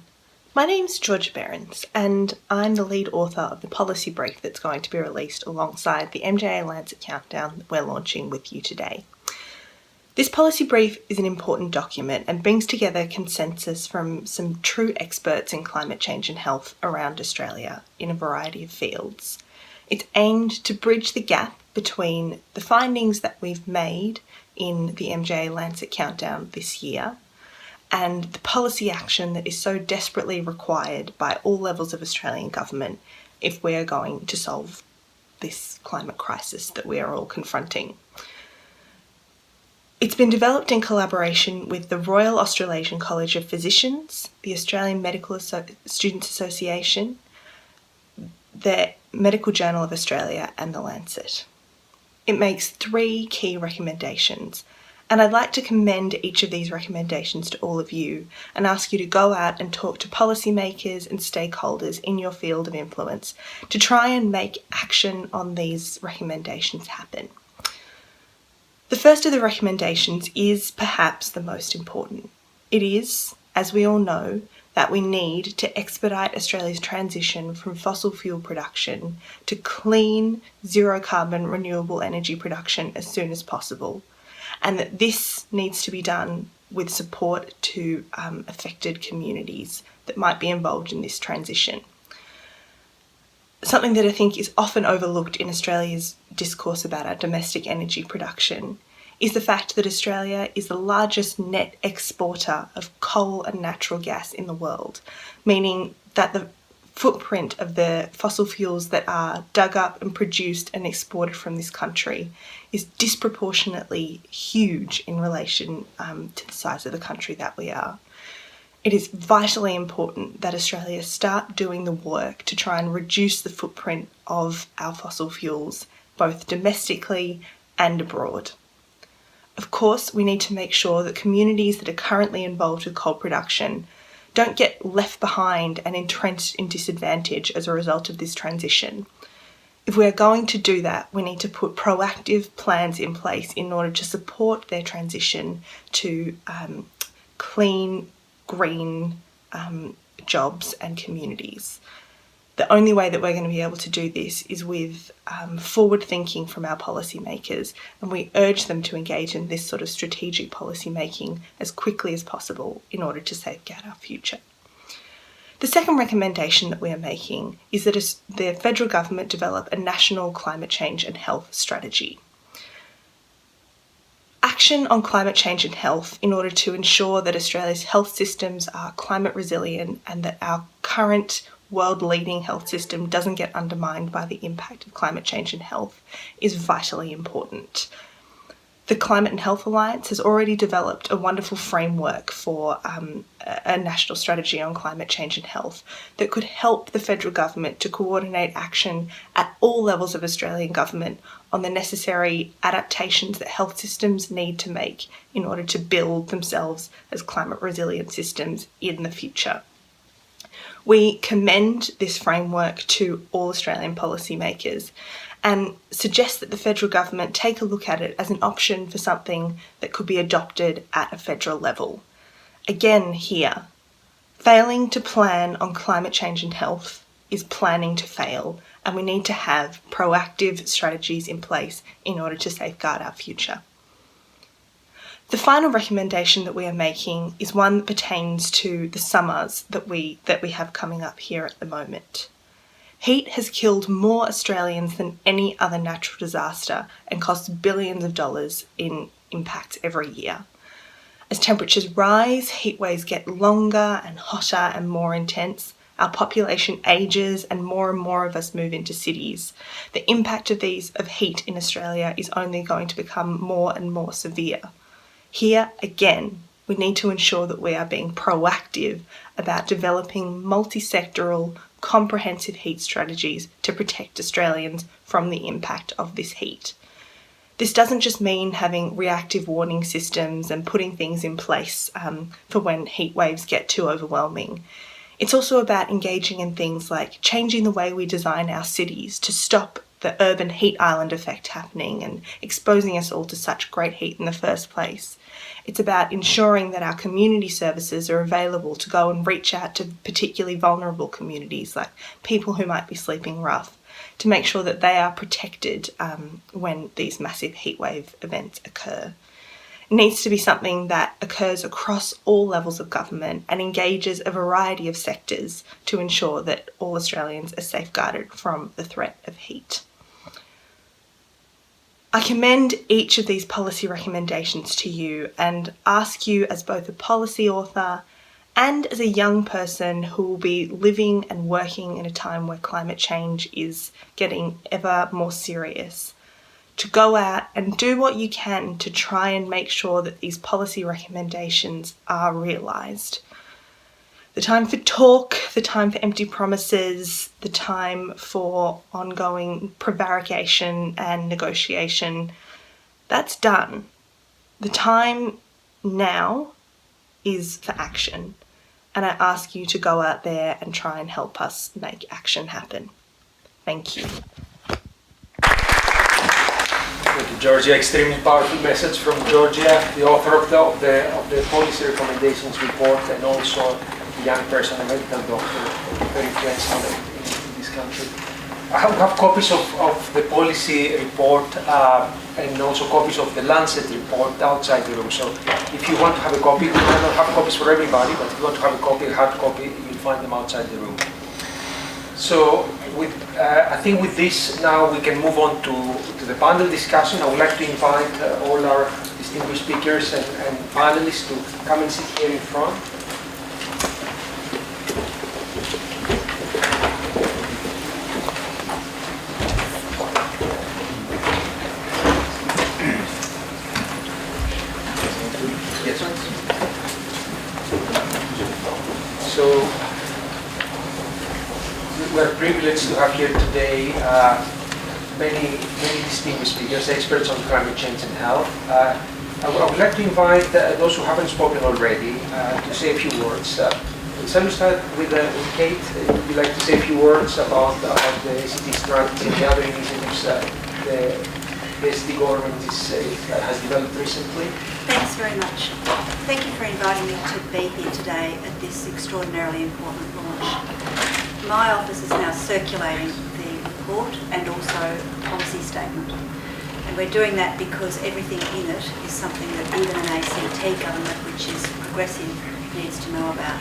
my name's Georgia Behrens and I'm the lead author of the policy brief that's going to be released alongside the MJA-Lancet Countdown that we're launching with you today. This policy brief is an important document and brings together consensus from some true experts in climate change and health around Australia in a variety of fields. It's aimed to bridge the gap between the findings that we've made in the MJA-Lancet Countdown this year and the policy action that is so desperately required by all levels of Australian government if we are going to solve this climate crisis that we are all confronting. It's been developed in collaboration with the Royal Australasian College of Physicians, the Australian Medical Students Association, the Medical Journal of Australia and the Lancet. It makes 3 key recommendations, and I'd like to commend each of these recommendations to all of you and ask you to go out and talk to policymakers and stakeholders in your field of influence to try and make action on these recommendations happen. The first of the recommendations is perhaps the most important. It is, as we all know, that we need to expedite Australia's transition from fossil fuel production to clean, zero-carbon renewable energy production as soon as possible, and that this needs to be done with support to affected communities that might be involved in this transition. Something that I think is often overlooked in Australia's discourse about our domestic energy production is the fact that Australia is the largest net exporter of coal and natural gas in the world, meaning that the footprint of the fossil fuels that are dug up and produced and exported from this country is disproportionately huge in relation to the size of the country that we are. It is vitally important that Australia start doing the work to try and reduce the footprint of our fossil fuels, both domestically and abroad. Of course, we need to make sure that communities that are currently involved with coal production don't get left behind and entrenched in disadvantage as a result of this transition. If we are going to do that, we need to put proactive plans in place in order to support their transition to clean, green jobs and communities. The only way that we're going to be able to do this is with forward thinking from our policymakers, and we urge them to engage in this sort of strategic policy making as quickly as possible in order to safeguard our future. The second recommendation that we are making is that the federal government develop a national climate change and health strategy. Action on climate change and health in order to ensure that Australia's health systems are climate resilient and that our current world-leading health system doesn't get undermined by the impact of climate change and health is vitally important. The Climate and Health Alliance has already developed a wonderful framework for a national strategy on climate change and health that could help the federal government to coordinate action at all levels of Australian government on the necessary adaptations that health systems need to make in order to build themselves as climate resilient systems in the future. We commend this framework to all Australian policymakers and suggest that the federal government take a look at it as an option for something that could be adopted at a federal level. Again here, failing to plan on climate change and health is planning to fail, and we need to have proactive strategies in place in order to safeguard our future. The final recommendation that we are making is one that pertains to the summers that we have coming up here at the moment. Heat has killed more Australians than any other natural disaster and costs billions of dollars in impacts every year. As temperatures rise, heat waves get longer and hotter and more intense. Our population ages and more of us move into cities. The impact of heat in Australia is only going to become more and more severe. Here, again, we need to ensure that we are being proactive about developing multi-sectoral, comprehensive heat strategies to protect Australians from the impact of this heat. This doesn't just mean having reactive warning systems and putting things in place for when heat waves get too overwhelming. It's also about engaging in things like changing the way we design our cities to stop the urban heat island effect happening and exposing us all to such great heat in the first place. It's about ensuring that our community services are available to go and reach out to particularly vulnerable communities, like people who might be sleeping rough, to make sure that they are protected when these massive heatwave events occur. It needs to be something that occurs across all levels of government and engages a variety of sectors to ensure that all Australians are safeguarded from the threat of heat. I commend each of these policy recommendations to you and ask you, as both a policy author and as a young person who will be living and working in a time where climate change is getting ever more serious, to go out and do what you can to try and make sure that these policy recommendations are realised. The time for talk, the time for empty promises, the time for ongoing prevarication and negotiation, that's done. The time now is for action, and I ask you to go out there and try and help us make action happen. Thank you. Thank you, Georgia. Extremely powerful message from Georgia, the author of the policy recommendations report, and also a young person, a medical doctor, very influential in this country. I have copies of the policy report and also copies of the Lancet report outside the room. So if you want to have a copy, we might not have copies for everybody, but if you want to have a copy, a hard copy, you'll find them outside the room. So I think with this now we can move on to the panel discussion. I would like to invite all our distinguished speakers and panelists to come and sit here in front. So we're privileged to have here today many distinguished speakers, experts on climate change and health. I would like to invite those who haven't spoken already to say a few words. Shall we start with Kate? Would you like to say a few words about the ACT strategy and the other initiatives the SD government has developed recently? Thanks very much. Thank you for inviting me to be here today at this extraordinarily important launch. My office is now circulating the report and also a policy statement. And we're doing that because everything in it is something that even an ACT government, which is progressive, needs to know about.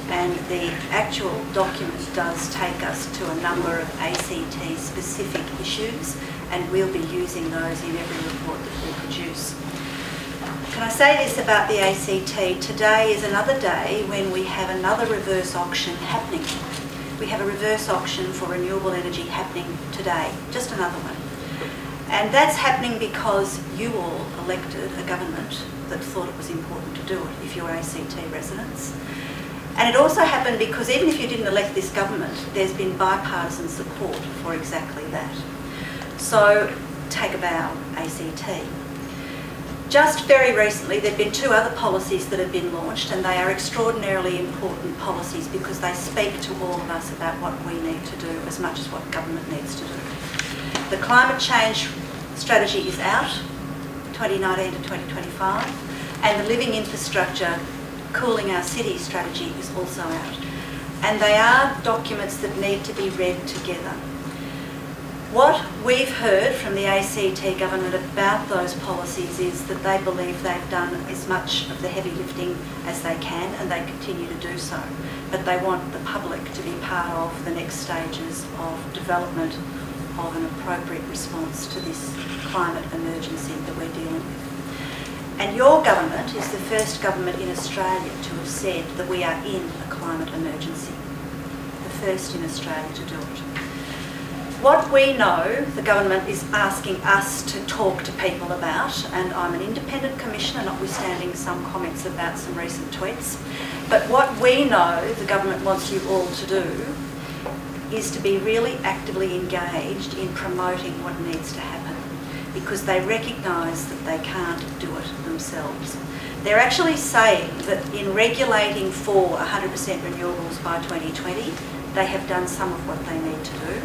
And the actual document does take us to a number of ACT-specific issues, and we'll be using those in every report that we produce. Can I say this about the ACT? Today is another day when we have another reverse auction happening. We have a reverse auction for renewable energy happening today, just another one. And that's happening because you all elected a government that thought it was important to do it, if you're ACT residents. And it also happened because even if you didn't elect this government, there's been bipartisan support for exactly that. So take a bow, ACT. Just very recently, there have been two other policies that have been launched, and they are extraordinarily important policies because they speak to all of us about what we need to do as much as what government needs to do. The climate change strategy is out, 2019 to 2025, and the living infrastructure Cooling Our City strategy is also out. And they are documents that need to be read together. What we've heard from the ACT government about those policies is that they believe they've done as much of the heavy lifting as they can, and they continue to do so. But they want the public to be part of the next stages of development of an appropriate response to this climate emergency that we're dealing with. And your government is the first government in Australia to have said that we are in a climate emergency. The first in Australia to do it. What we know the government is asking us to talk to people about, and I'm an independent commissioner, notwithstanding some comments about some recent tweets, but what we know the government wants you all to do is to be really actively engaged in promoting what needs to happen, because they recognise that they can't do it themselves. They're actually saying that in regulating for 100% renewables by 2020, they have done some of what they need to do.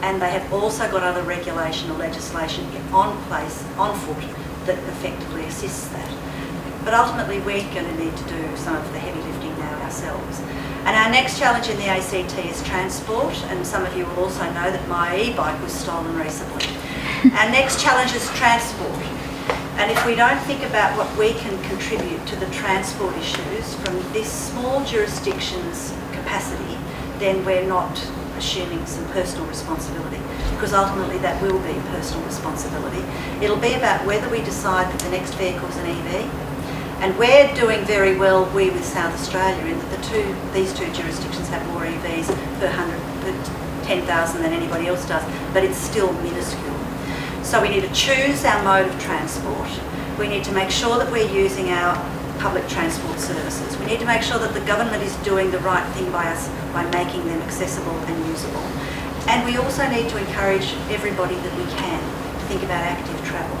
And they have also got other regulation or legislation on foot that effectively assists that. But ultimately we're going to need to do some of the heavy lifting now ourselves. And our next challenge in the ACT is transport, and some of you will also know that my e-bike was stolen recently. Our next challenge is transport. And if we don't think about what we can contribute to the transport issues from this small jurisdiction's capacity, then we're not assuming some personal responsibility, because ultimately that will be personal responsibility. It'll be about whether we decide that the next vehicle is an EV, and we're doing very well, we with South Australia, in that these two jurisdictions have more EVs per 10,000 than anybody else does, but it's still minuscule. So we need to choose our mode of transport. We need to make sure that we're using our public transport services. We need to make sure that the government is doing the right thing by us by making them accessible and usable. And we also need to encourage everybody that we can to think about active travel.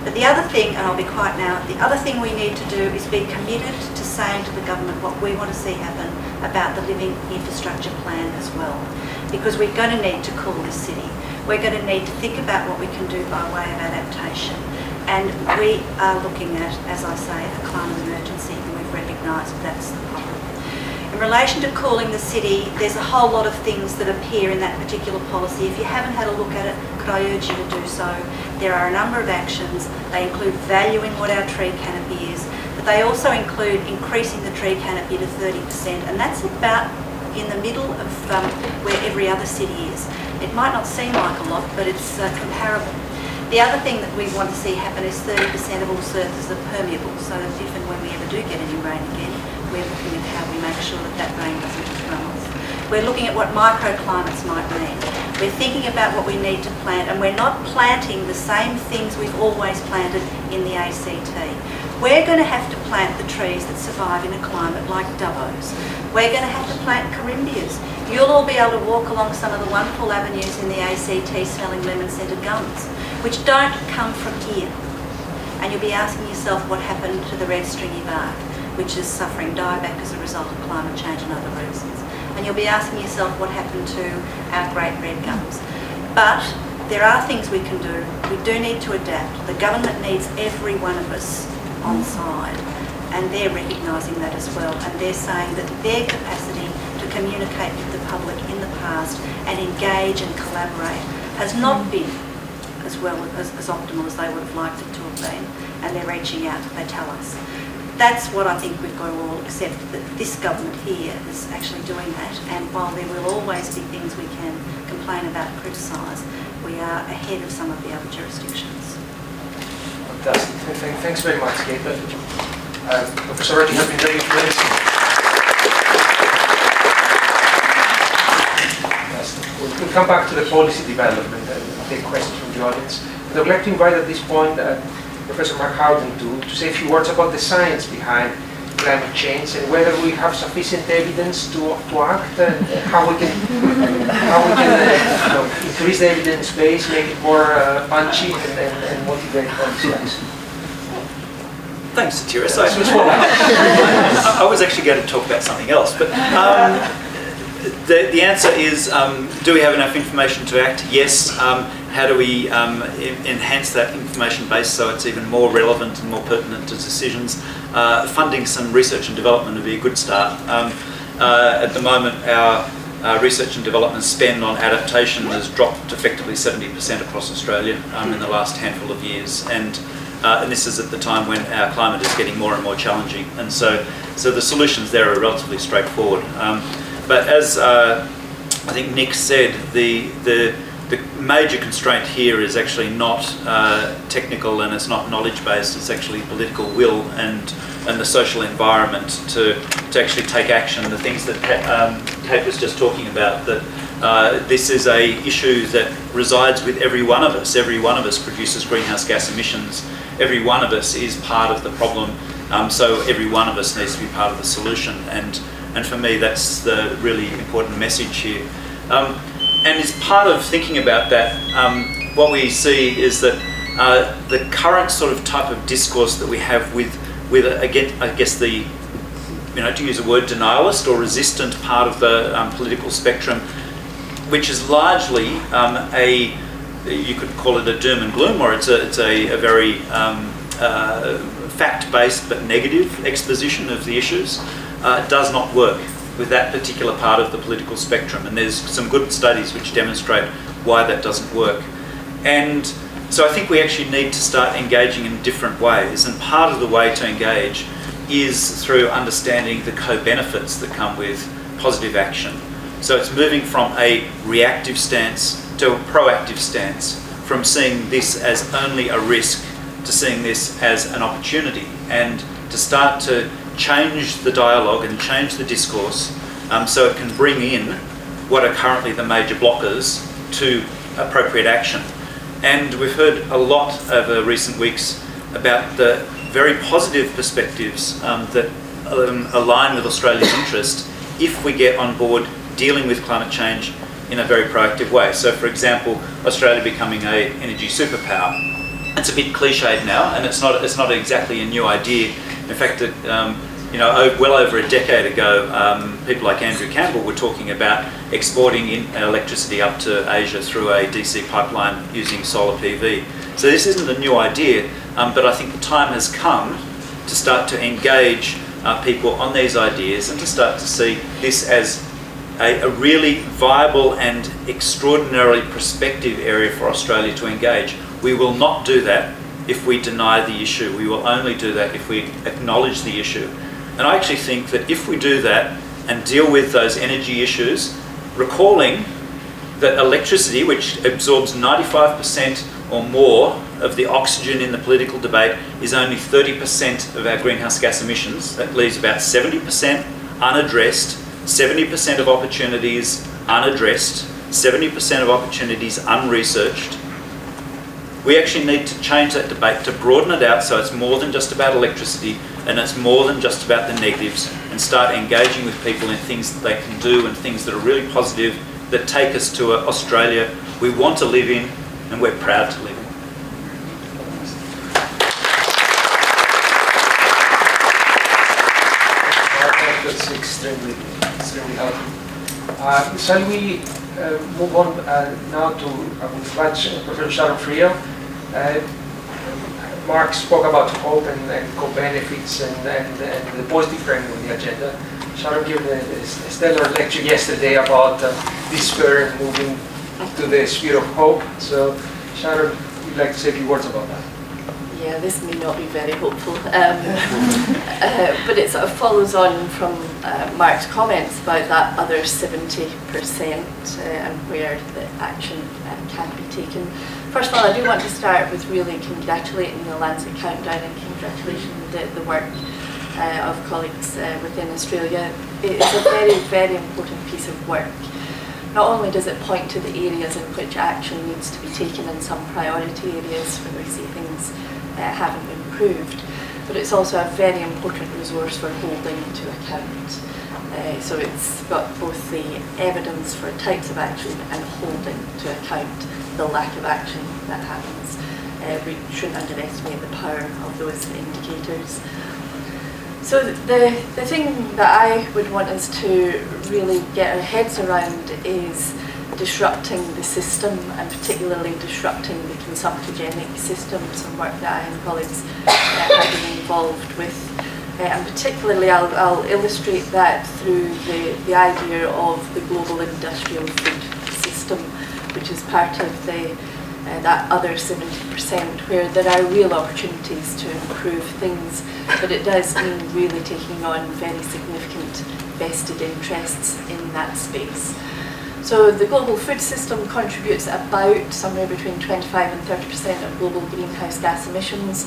But the other thing, and I'll be quiet now, the other thing we need to do is be committed to saying to the government what we want to see happen about the living infrastructure plan as well. Because we're going to need to cool this city. We're going to need to think about what we can do by way of adaptation. And we are looking at, as I say, a climate emergency, and we've recognised that's the problem. In relation to cooling the city, there's a whole lot of things that appear in that particular policy. If you haven't had a look at it, could I urge you to do so? There are a number of actions. They include valuing what our tree canopy is, but they also include increasing the tree canopy to 30%, and that's about in the middle of where every other city is. It might not seem like a lot, but it's comparable. The other thing that we want to see happen is 30% of all surfaces are permeable, so that if and when we ever do get any rain again, we're looking at how we make sure that that rain doesn't just run off. We're looking at what microclimates might mean. We're thinking about what we need to plant, and we're not planting the same things we've always planted in the ACT. We're going to have to plant the trees that survive in a climate like Dubbo's. We're going to have to plant corymbias. You'll all be able to walk along some of the wonderful avenues in the ACT smelling lemon-scented gums, which don't come from here. And you'll be asking yourself what happened to the red stringy bark, which is suffering dieback as a result of climate change and other reasons. And you'll be asking yourself what happened to our great red gums. But there are things we can do. We do need to adapt. The government needs every one of us on side, and they're recognising that as well. And they're saying that their capacity to communicate with the public in the past and engage and collaborate has not been as well as optimal as they would have liked it to have been, and they're reaching out, they tell us. That's what I think we've got to all accept, that this government here is actually doing that, and while there will always be things we can complain about and criticise, we are ahead of some of the other jurisdictions. Fantastic. Thanks very much, Kate. Professor Roddy has been very influential. We'll come back to the policy development and take questions from the audience. But I'd like to invite at this point Professor Mark Howden to say a few words about the science behind climate change and whether we have sufficient evidence to act, and how we can increase the evidence base, make it more punchy, and motivate policymakers. Thanks, Satiris. I was actually going to talk about something else, but the answer is, do we have enough information to act? Yes. How do we enhance that information base so it's even more relevant and more pertinent to decisions? funding some research and development would be a good start. At the moment, our research and development spend on adaptation has dropped effectively 70% across Australia in the last handful of years, and this is at the time when our climate is getting more and more challenging, and so the solutions there are relatively straightforward. But as I think Nick said, the major constraint here is actually not technical, and it's not knowledge-based. It's actually political will and the social environment to actually take action. The things that Kate was just talking about, that this is a issue that resides with every one of us. Every one of us produces greenhouse gas emissions. Every one of us is part of the problem. So every one of us needs to be part of the solution. And for me, that's the really important message here. And as part of thinking about that, what we see is that the current sort of type of discourse that we have with again, I guess the, to use a word, denialist or resistant part of the political spectrum, which is largely you could call it a doom and gloom, or it's a very fact-based but negative exposition of the issues, does not work with that particular part of the political spectrum. And there's some good studies which demonstrate why that doesn't work. And so I think we actually need to start engaging in different ways, and part of the way to engage is through understanding the co-benefits that come with positive action. So it's moving from a reactive stance to a proactive stance, from seeing this as only a risk to seeing this as an opportunity, and to start to change the dialogue and change the discourse so it can bring in what are currently the major blockers to appropriate action. And we've heard a lot over recent weeks about the very positive perspectives that align with Australia's interest if we get on board dealing with climate change in a very proactive way. So, for example, Australia becoming an energy superpower. It's a bit cliched now, and it's not exactly a new idea. In fact, well over a decade ago, people like Andrew Campbell were talking about exporting electricity up to Asia through a DC pipeline using solar PV. So this isn't a new idea, but I think the time has come to start to engage people on these ideas and to start to see this as a really viable and extraordinarily prospective area for Australia to engage. We will not do that if we deny the issue. We will only do that if we acknowledge the issue. And I actually think that if we do that and deal with those energy issues, recalling that electricity, which absorbs 95% or more of the oxygen in the political debate, is only 30% of our greenhouse gas emissions. That leaves about 70% unaddressed, 70% of opportunities unaddressed, 70% of opportunities unresearched. We actually need to change that debate to broaden it out so it's more than just about electricity and it's more than just about the negatives, and start engaging with people in things that they can do and things that are really positive, that take us to an Australia we want to live in and we're proud to live in. That's extremely helpful. Shall we move on now to Professor Sharon Friel? Mark spoke about hope and co-benefits and the positive frame of the agenda. Sharon gave a stellar lecture yesterday about despair and moving to the sphere of hope. So Sharon, would you like to say a few words about that? Yeah, this may not be very hopeful, but it sort of follows on from Mark's comments about that other 70% and where the action can be taken. First of all, I do want to start with really congratulating the Lancet Countdown and congratulating the work of colleagues within Australia. It is a very, very important piece of work. Not only does it point to the areas in which action needs to be taken in some priority areas where we see things haven't improved, but it's also a very important resource for holding to account. So it's got both the evidence for types of action and holding to account the lack of action that happens. We shouldn't underestimate the power of those indicators. So the thing that I would want us to really get our heads around is disrupting the system, and particularly disrupting the consumptogenic system. Some work that I and colleagues have been involved with And particularly I'll illustrate that through the idea of the global industrial food system, which is part of that other 70%, where there are real opportunities to improve things, but it does mean really taking on very significant vested interests in that space. So the global food system contributes about somewhere between 25 and 30% of global greenhouse gas emissions.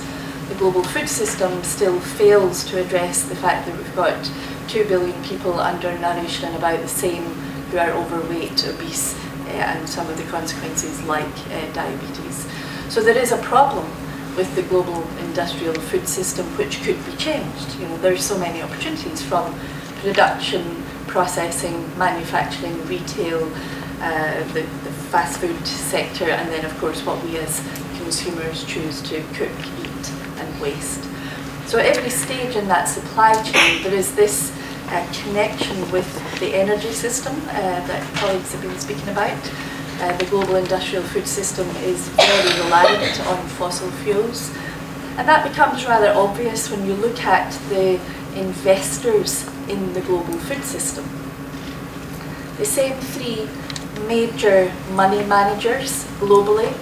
The global food system still fails to address the fact that we've got 2 billion people undernourished and about the same who are overweight, obese, and some of the consequences like diabetes. So there is a problem with the global industrial food system which could be changed. You know, there's so many opportunities from production, processing, manufacturing, retail, the fast food sector, and then of course what we as consumers choose to cook, eat and waste. So at every stage in that supply chain there is this connection with the energy system that colleagues have been speaking about. The global industrial food system is very reliant on fossil fuels, and that becomes rather obvious when you look at the investors in the global food system. The same 3 major money managers globally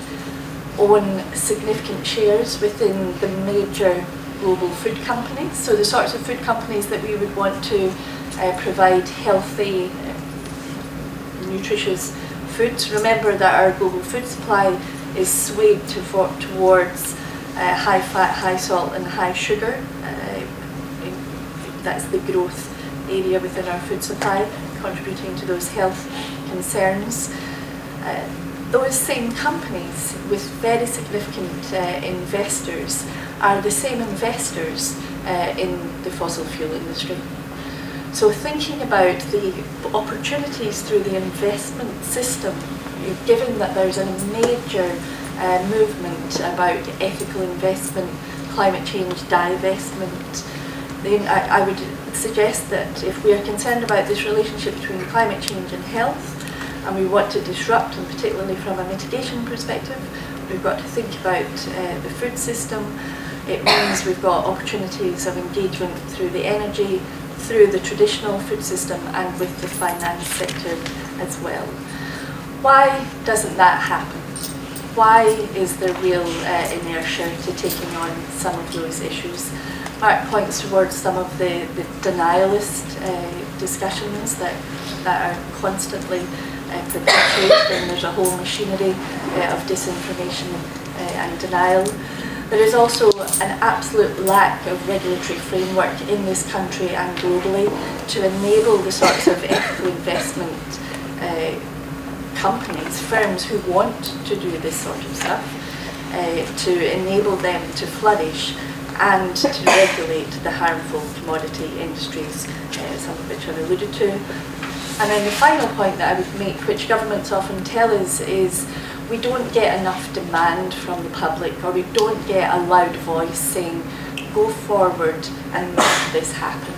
own significant shares within the major global food companies, so the sorts of food companies that we would want to provide healthy, nutritious foods. Remember that our global food supply is swayed towards high fat, high salt and high sugar. That's the growth area within our food supply, contributing to those health concerns. Those same companies with very significant investors are the same investors in the fossil fuel industry. So thinking about the opportunities through the investment system, given that there's a major movement about ethical investment, climate change divestment, then I would suggest that if we are concerned about this relationship between climate change and health, and we want to disrupt, and particularly from a mitigation perspective, we've got to think about the food system. It means we've got opportunities of engagement through the energy, through the traditional food system, and with the finance sector as well. Why doesn't that happen? Why is there real inertia to taking on some of those issues? Mark points towards some of the denialist discussions that are constantly perpetuated, and there's a whole machinery of disinformation and denial. There is also an absolute lack of regulatory framework in this country and globally to enable the sorts of ethical investment companies, firms who want to do this sort of stuff, to enable them to flourish and to regulate the harmful commodity industries, some of which I've alluded to. And then the final point that I would make, which governments often tell us, is we don't get enough demand from the public, or we don't get a loud voice saying, go forward and make this happen.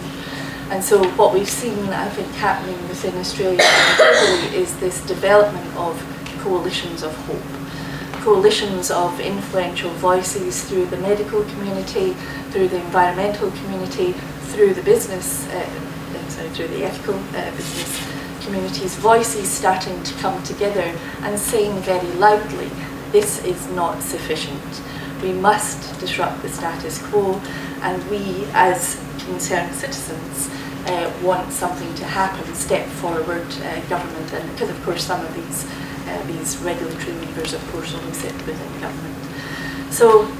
And so what we've seen, I think, happening within Australia and globally is this development of coalitions of hope. Coalitions of influential voices through the medical community, through the environmental community, through the business, through the ethical business communities, voices starting to come together and saying very loudly, this is not sufficient. We must disrupt the status quo, and we as concerned citizens want something to happen, step forward government, and because of course some of these regulatory levers of course only sit within government. So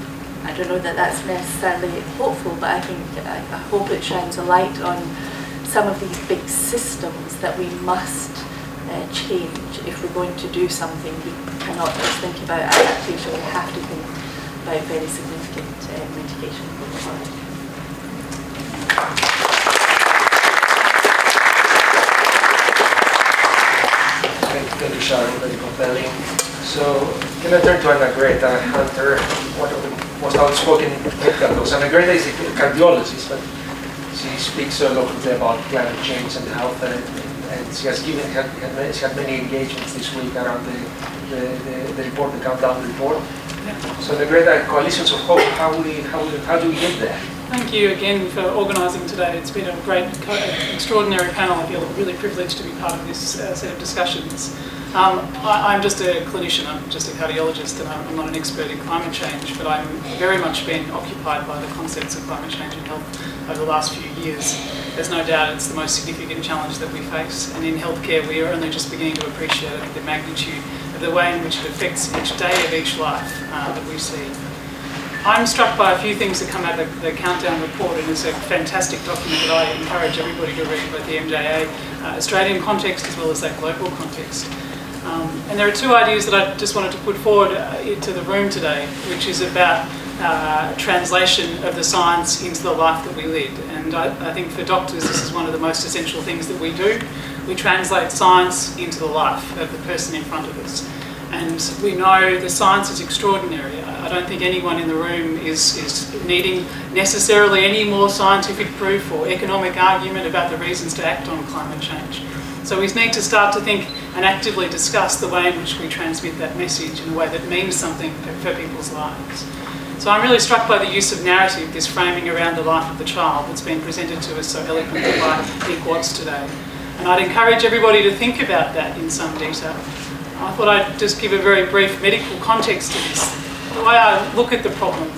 I don't know that that's necessarily hopeful, but I think I hope it shines a light on some of these big systems that we must change if we're going to do something. We cannot just think about adaptation, we have to think about very significant mitigation going forward. Thank you, Sharon, very compelling. So, can I turn to Anna Greta Hunter, one of the most outspoken medical. Anna Greta is a cardiologist, but she speaks locally about climate change and health, and she has had many engagements this week around the report, the Countdown report. So, Anna Greta, coalitions of hope, how do we get there? Thank you again for organising today. It's been a great, extraordinary panel. I feel really privileged to be part of this set of discussions. I'm just a clinician, I'm just a cardiologist, and I'm not an expert in climate change, but I'm very much been occupied by the concepts of climate change and health over the last few years. There's no doubt it's the most significant challenge that we face, and in healthcare we are only just beginning to appreciate, I think, the magnitude of the way in which it affects each day of each life that we see. I'm struck by a few things that come out of the Countdown report, and it's a fantastic document that I encourage everybody to read, both the MJA Australian context as well as that global context. And there are two ideas that I just wanted to put forward into the room today, which is about translation of the science into the life that we lead. And I think for doctors this is one of the most essential things that we do. We translate science into the life of the person in front of us. And we know the science is extraordinary. I don't think anyone in the room is needing necessarily any more scientific proof or economic argument about the reasons to act on climate change. So we need to start to think and actively discuss the way in which we transmit that message in a way that means something for people's lives. So I'm really struck by the use of narrative, this framing around the life of the child that's been presented to us so eloquently by Nick Watts today. And I'd encourage everybody to think about that in some detail. I thought I'd just give a very brief medical context to this. The way I look at the problem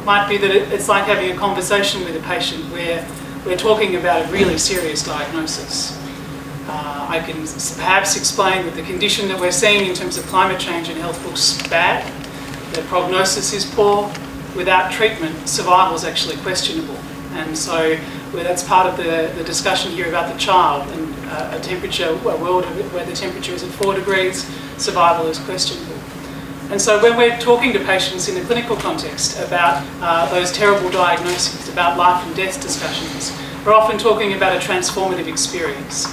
might be that it's like having a conversation with a patient where we're talking about a really serious diagnosis. I can perhaps explain that the condition that we're seeing in terms of climate change and health looks bad, the prognosis is poor, without treatment, survival is actually questionable. And so that's part of the discussion here about the child and a temperature, a world where the temperature is at 4 degrees, survival is questionable. And so when we're talking to patients in the clinical context about those terrible diagnoses, about life and death discussions, we're often talking about a transformative experience.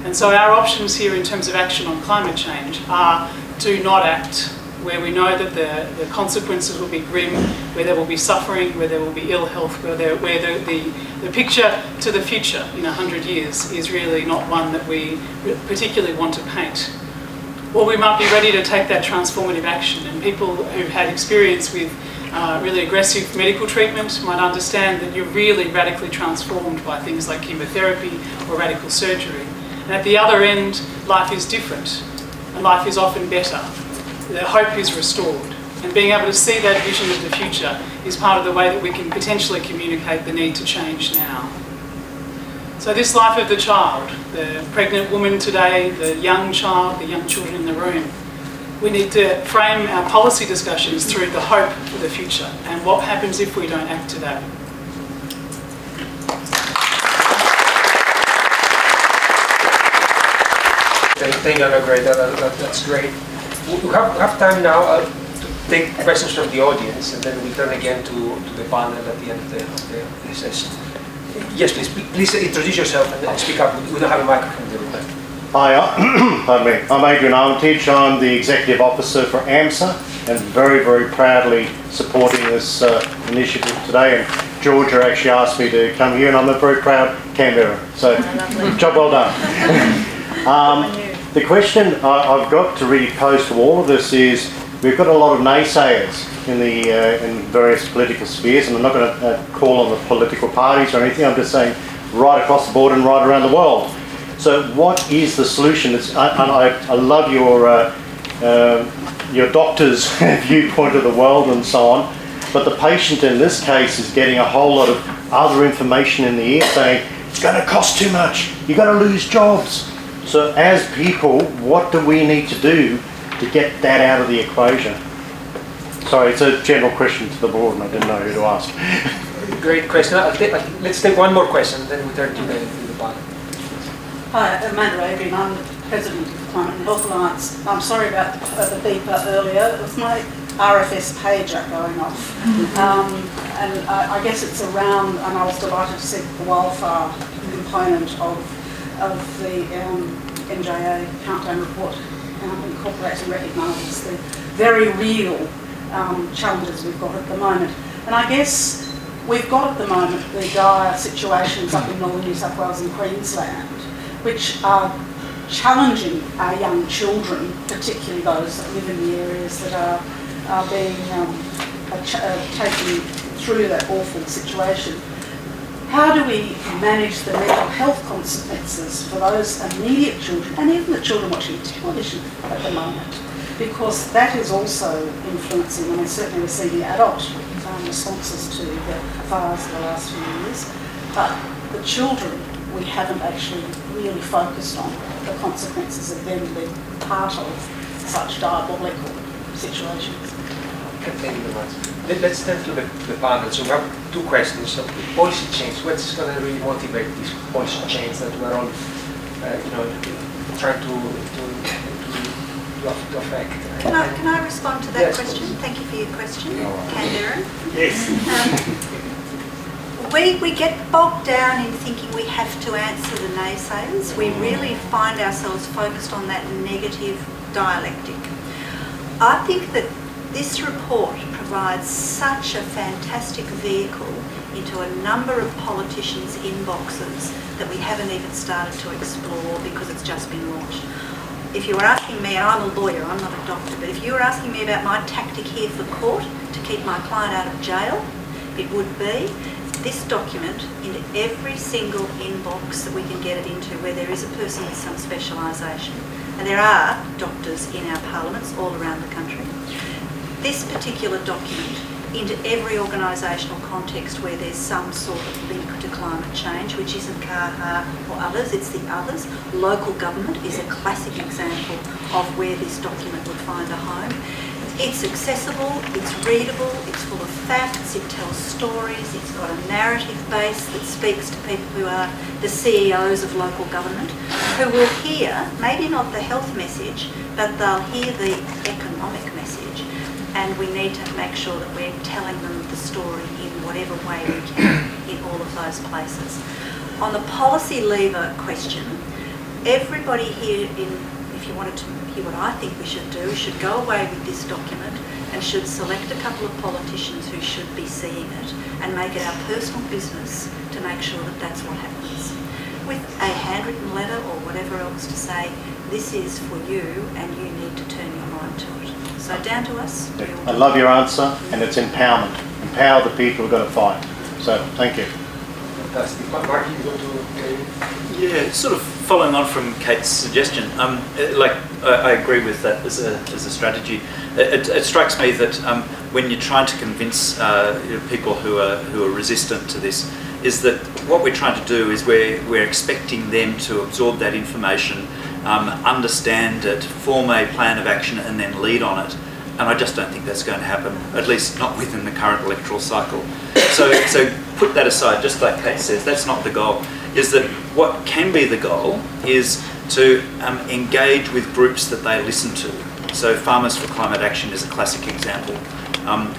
And so our options here in terms of action on climate change are to not act, where we know that the consequences will be grim, where there will be suffering, where there will be ill health, where the picture to the future in 100 years is really not one that we particularly want to paint. Or we might be ready to take that transformative action, and people who've had experience with really aggressive medical treatment might understand that you're really radically transformed by things like chemotherapy or radical surgery. And at the other end, life is different, and life is often better. The hope is restored. And being able to see that vision of the future is part of the way that we can potentially communicate the need to change now. So this life of the child, the pregnant woman today, the young child, the young children in the room, we need to frame our policy discussions through the hope for the future and what happens if we don't act today. Thank you, Anna. Great. That's great. We have time now to take questions from the audience, and then we turn again to the panel at the end of the session. Yes, please introduce yourself and speak up. We don't have a microphone there. Hi, I'm Adrian Armitage. I'm the Executive Officer for AMSA and very, very proudly supporting this initiative today. And Georgia actually asked me to come here, and I'm a very proud Canberra. So, job well done. The question I've got to really pose to all of this is we've got a lot of naysayers in various political spheres, and I'm not going to call on the political parties or anything. I'm just saying right across the board and right around the world. So what is the solution? I love your doctor's viewpoint of the world and so on, but the patient in this case is getting a whole lot of other information in the ear saying it's going to cost too much, you're going to lose jobs. So as people, what do we need to do to get that out of the equation? Sorry, it's a general question to the board and I didn't know who to ask. Great question. Let's take one more question, then we turn to the panel. Hi, Amanda Avery, I'm the President of the Climate and Health Alliance. I'm sorry about the beeper earlier. It was my RFS pager going off. And I guess it's around, and I was delighted to see the wildfire component of the MJA Countdown report incorporates and recognises the very real challenges we've got at the moment. And I guess we've got at the moment the dire situations up in northern New South Wales and Queensland, which are challenging our young children, particularly those that live in the areas that are being taken through that awful situation. How do we manage the mental health consequences for those immediate children and even the children watching television at the moment? Because that is also influencing, I mean, certainly we're seeing the adult responses to the fires of the last few years, but the children we haven't actually really focused on the consequences of them being part of such diabolical situations. Thank you very much. Let's turn to the panel. So we have two questions. So policy change, what's going to really motivate this policy change that we're all, trying to affect? Can I respond to that Yes, question? please. Thank you for your question, Canberra. Yes. We get bogged down in thinking we have to answer the naysayers. We really find ourselves focused on that negative dialectic. I think that this report provides such a fantastic vehicle into a number of politicians' inboxes that we haven't even started to explore because it's just been launched. If you were asking me, and I'm a lawyer, I'm not a doctor, but if you were asking me about my tactic here for court to keep my client out of jail, it would be this document into every single inbox that we can get it into where there is a person with some specialisation. And there are doctors in our parliaments all around the country. This particular document into every organisational context where there's some sort of link to climate change, which isn't CAHA or others, it's the others. Local government is a classic example of where this document would find a home. It's accessible, it's readable, it's full of facts, it tells stories, it's got a narrative base that speaks to people who are the CEOs of local government, who will hear, maybe not the health message, but they'll hear the economic message. And we need to make sure that we're telling them the story in whatever way we can in all of those places. On the policy lever question, everybody here if you wanted to hear what I think we should do, should go away with this document and should select a couple of politicians who should be seeing it and make it our personal business to make sure that that's what happens. With a handwritten letter or whatever else to say, this is for you and you need to turn your mind to it. So down to us. I love your answer, and it's empowerment. Empower the people who are going to fight. So, thank you. Fantastic. Mark, you go to... Yeah, sort of following on from Kate's suggestion, I agree with that as a strategy. It strikes me that when you're trying to convince people who are resistant to this, is that what we're trying to do is we're expecting them to absorb that information, understand it, form a plan of action, and then lead on it. And I just don't think that's going to happen, at least not within the current electoral cycle. So put that aside, just like Kate says, that's not the goal. Is that what can be the goal is to engage with groups that they listen to. So Farmers for Climate Action is a classic example.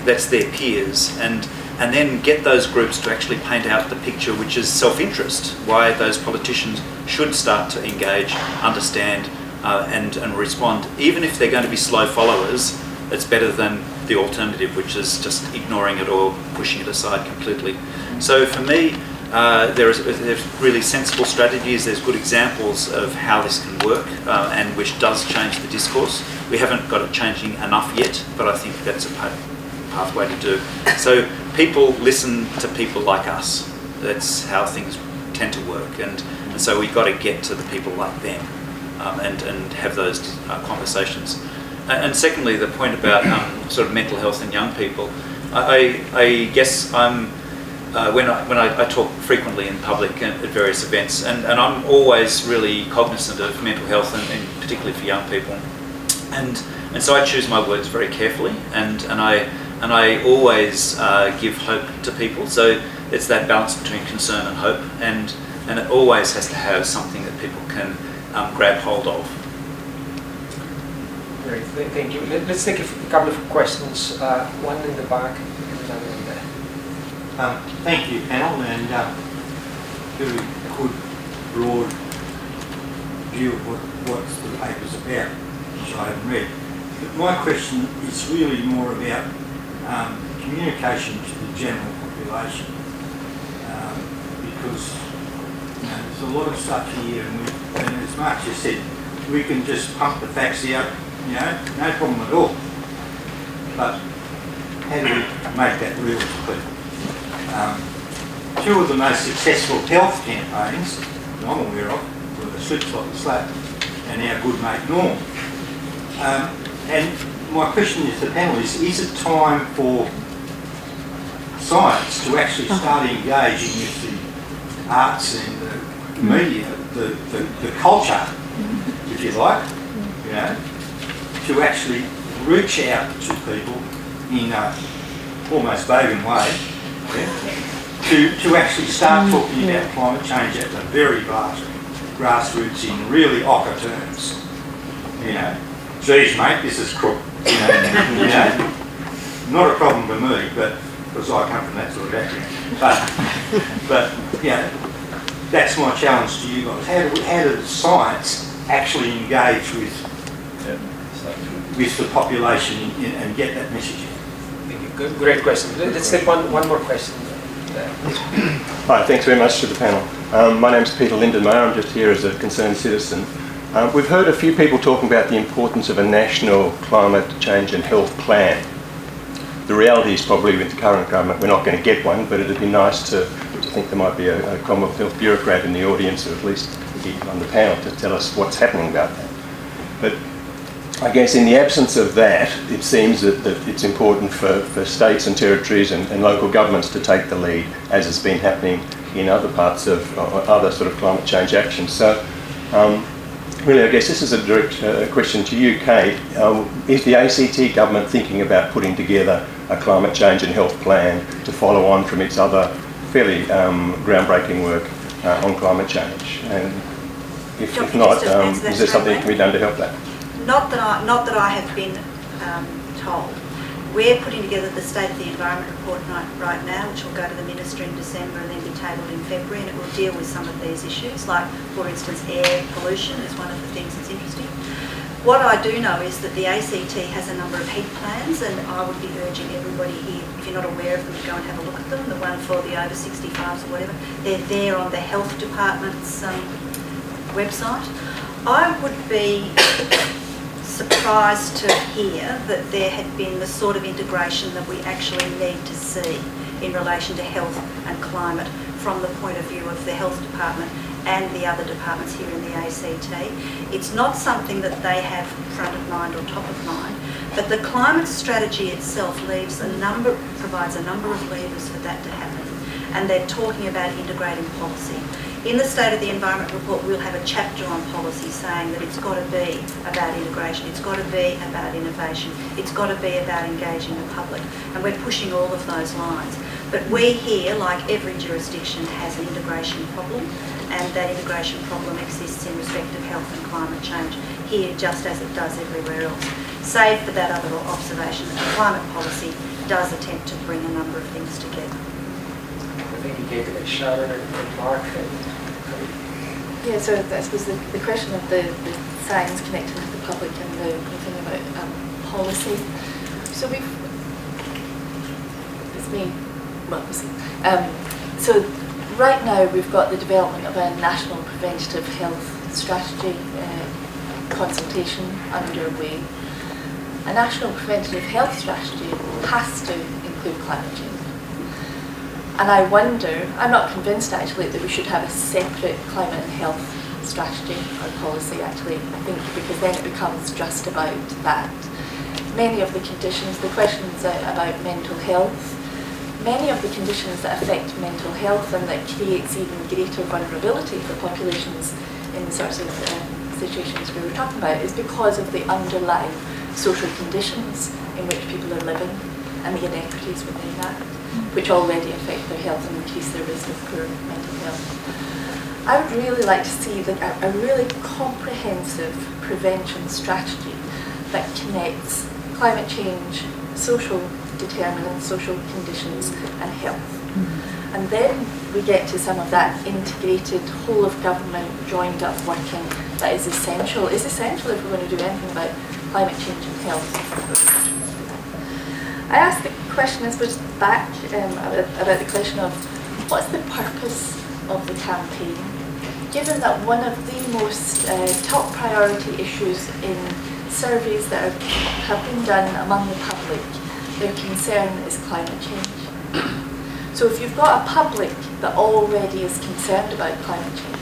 That's their peers, and then get those groups to actually paint out the picture, which is self-interest, why those politicians should start to engage, understand, and respond. Even if they're going to be slow followers, it's better than the alternative, which is just ignoring it or pushing it aside completely. So for me, there's really sensible strategies, there's good examples of how this can work, and which does change the discourse. We haven't got it changing enough yet, but I think that's a pathway to do. So people listen to people like us. That's how things tend to work, and so we've got to get to the people like them, and have those conversations. And secondly, the point about sort of mental health in young people, I guess I'm when I talk frequently in public at various events, and I'm always really cognizant of mental health, and particularly for young people, and so I choose my words very carefully, and I always give hope to people. So it's that balance between concern and hope, and it always has to have something that people can grab hold of. Great, thank you. Let's take a couple of questions. One in the back and another in there. Thank you, panel, and very good, broad view of what the paper's about, which I haven't read. But my question is really more about communication to the general population, because there's a lot of stuff here, and as Mark just said, we can just pump the facts out, no problem at all. But how do we make that real clear? two of the most successful health campaigns that I'm aware of were the Slip Slop and Slap and our good mate Norm. And my question to the panel is it time for science to actually start engaging with the arts and the media, the culture, if you like, you know, to actually reach out to people in a almost Bogan way, to actually start talking about climate change at the very grassroots in really ochre terms. You know, geez mate, this is crook. You know, not a problem to me, but because I come from that sort of background. But yeah, that's my challenge to you guys. How does science actually engage with the population and get that message in? Good, great question. Let's take one more question. Hi, thanks very much to the panel. My name's Peter Lindenmayer. I'm just here as a concerned citizen. We've heard a few people talking about the importance of a national climate change and health plan. The reality is probably with the current government we're not going to get one, but it'd be nice to think there might be a Commonwealth Health bureaucrat in the audience, or at least on the panel, to tell us what's happening about that. But I guess in the absence of that, it seems that it's important for states and territories and local governments to take the lead, as has been happening in other parts of other sort of climate change actions. So really, I guess this is a direct question to you, Kate. Is the ACT government thinking about putting together a climate change and health plan to follow on from its other fairly groundbreaking work on climate change? And if not, is there something that can be done to help that? Not that I have been told. We're putting together the State of the Environment report right now, which will go to the Minister in December and then be tabled in February, and it will deal with some of these issues, like, for instance, air pollution is one of the things that's interesting. What I do know is that the ACT has a number of heat plans, and I would be urging everybody here, if you're not aware of them, to go and have a look at them. The one for the over 65s or whatever, they're there on the Health Department's website. I would be surprised to hear that there had been the sort of integration that we actually need to see in relation to health and climate from the point of view of the Health Department and the other departments here in the ACT. It's not something that they have front of mind or top of mind, but the climate strategy itself provides a number of levers for that to happen, and they're talking about integrating policy. In the State of the Environment report, we'll have a chapter on policy saying that it's got to be about integration, it's got to be about innovation, it's got to be about engaging the public, and we're pushing all of those lines. But we here, like every jurisdiction, has an integration problem, and that integration problem exists in respect of health and climate change here just as it does everywhere else, save for that other observation that the climate policy does attempt to bring a number of things together. Thank you, Kate, and Sharon and Mark. Yeah, so I suppose the question of the science connecting to the public and the thing about policy. So so right now we've got the development of a national preventative health strategy consultation underway. A national preventative health strategy has to include climate change. And I wonder, I'm not convinced actually that we should have a separate climate and health strategy or policy actually, I think, because then it becomes just about that. Many of the conditions, the questions about mental health, many of the conditions that affect mental health and that creates even greater vulnerability for populations in the sorts of situations we were talking about is because of the underlying social conditions in which people are living and the inequities within that, which already affect their health and increase their risk of poor mental health. I would really like to see a really comprehensive prevention strategy that connects climate change, social determinants, social conditions and health. And then we get to some of that integrated, whole of government, joined up working that is essential if we're going to do anything about climate change and health. I asked the question, I suppose, back about the question of what's the purpose of the campaign, given that one of the most top priority issues in surveys that have been done among the public, their concern is climate change. So if you've got a public that already is concerned about climate change,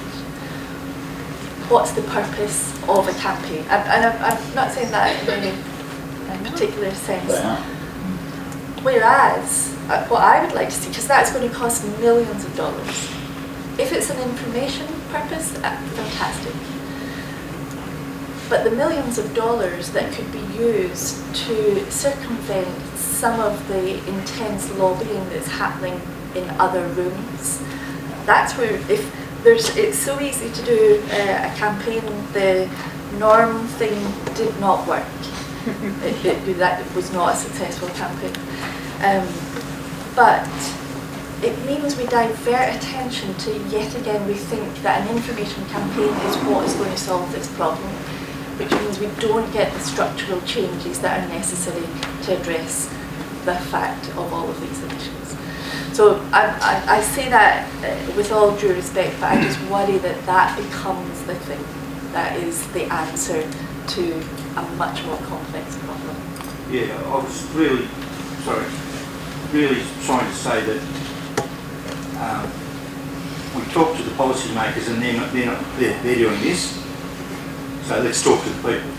what's the purpose of a campaign? And I'm not saying that in any particular sense. Whereas, what I would like to see, because that's going to cost millions of dollars. If it's an information purpose, fantastic. But the millions of dollars that could be used to circumvent some of the intense lobbying that's happening in other rooms, that's where, it's so easy to do a campaign. The norm thing did not work. That was not a successful campaign. But it means we divert attention to, yet again, we think that an information campaign is what is going to solve this problem, which means we don't get the structural changes that are necessary to address the fact of all of these issues. So I say that with all due respect, but I just worry that that becomes the thing that is the answer to a much more complex problem. Yeah, I was really trying to say that we talk to the policymakers and they're doing this. So let's talk to the people.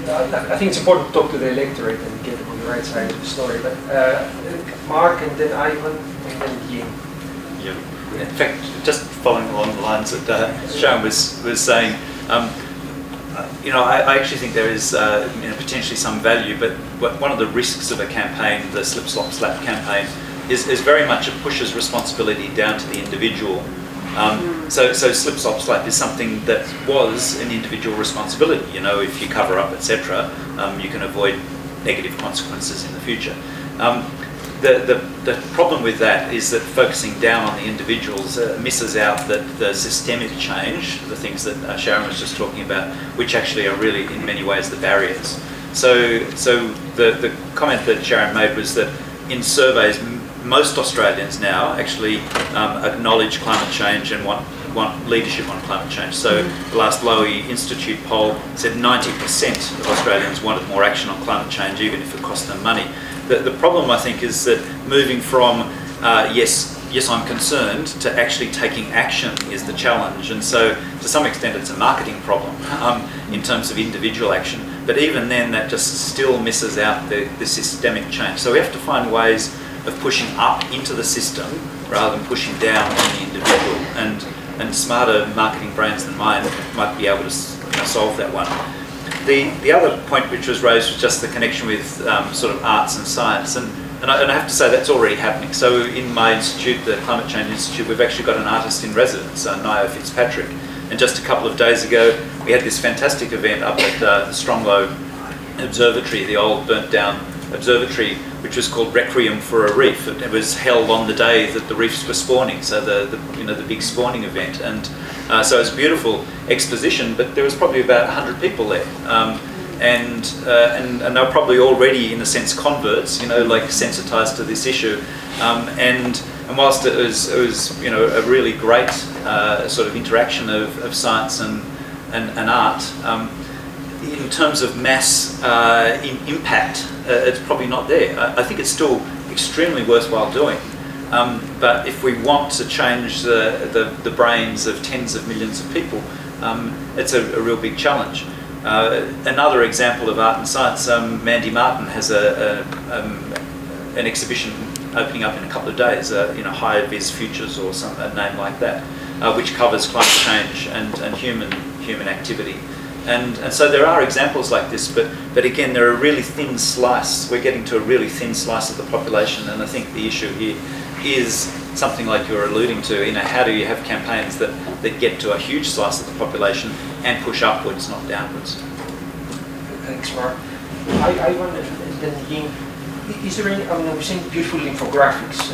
I think it's important to talk to the electorate and get them on the right side of the story. But Mark, and then Ivan, and then Ying. Yeah. In fact, just following along the lines that Sharon was saying, I actually think there is potentially some value, but one of the risks of a campaign, the slip, slop, slap campaign, is very much it pushes responsibility down to the individual. So slip, slop, slap is something that was an individual responsibility. If you cover up, etc., you can avoid negative consequences in the future. The problem with that is that focusing down on the individuals misses out the systemic change, the things that Sharon was just talking about, which actually are really in many ways the barriers. So the comment that Sharon made was that in surveys, most Australians now actually acknowledge climate change and want leadership on climate change. So the last Lowy Institute poll said 90% of Australians wanted more action on climate change, even if it cost them money. The problem, I think, is that moving from yes, I'm concerned to actually taking action is the challenge. And so to some extent it's a marketing problem in terms of individual action. But even then that just still misses out the systemic change. So we have to find ways of pushing up into the system rather than pushing down on the individual. And smarter marketing brains than mine might be able to solve that one. The other point which was raised was just the connection with sort of arts and science, and I have to say that's already happening. So in my institute, the Climate Change Institute, we've actually got an artist in residence, Nio Fitzpatrick, and just a couple of days ago we had this fantastic event up at the Stronglow Observatory, the old burnt down observatory, which was called Requiem for a Reef. It was held on the day that the reefs were spawning, so the big spawning event, and so it was a beautiful exposition. But there was probably about 100 people there, and they're probably already, in a sense, converts, like sensitised to this issue, and whilst it was a really great sort of interaction of science and art. In terms of mass impact, it's probably not there. I think it's still extremely worthwhile doing. But if we want to change the brains of tens of millions of people, it's a real big challenge. Another example of art and science, Mandy Martin has an exhibition opening up in a couple of days, High Vis Futures or a name like that, which covers climate change and human activity. And so there are examples like this, but again, they're a really thin slice. We're getting to a really thin slice of the population, and I think the issue here is something like you're alluding to. How do you have campaigns that get to a huge slice of the population and push upwards, not downwards? Thanks, Mark. I wonder, then Ying, is there any? We've seen beautiful infographics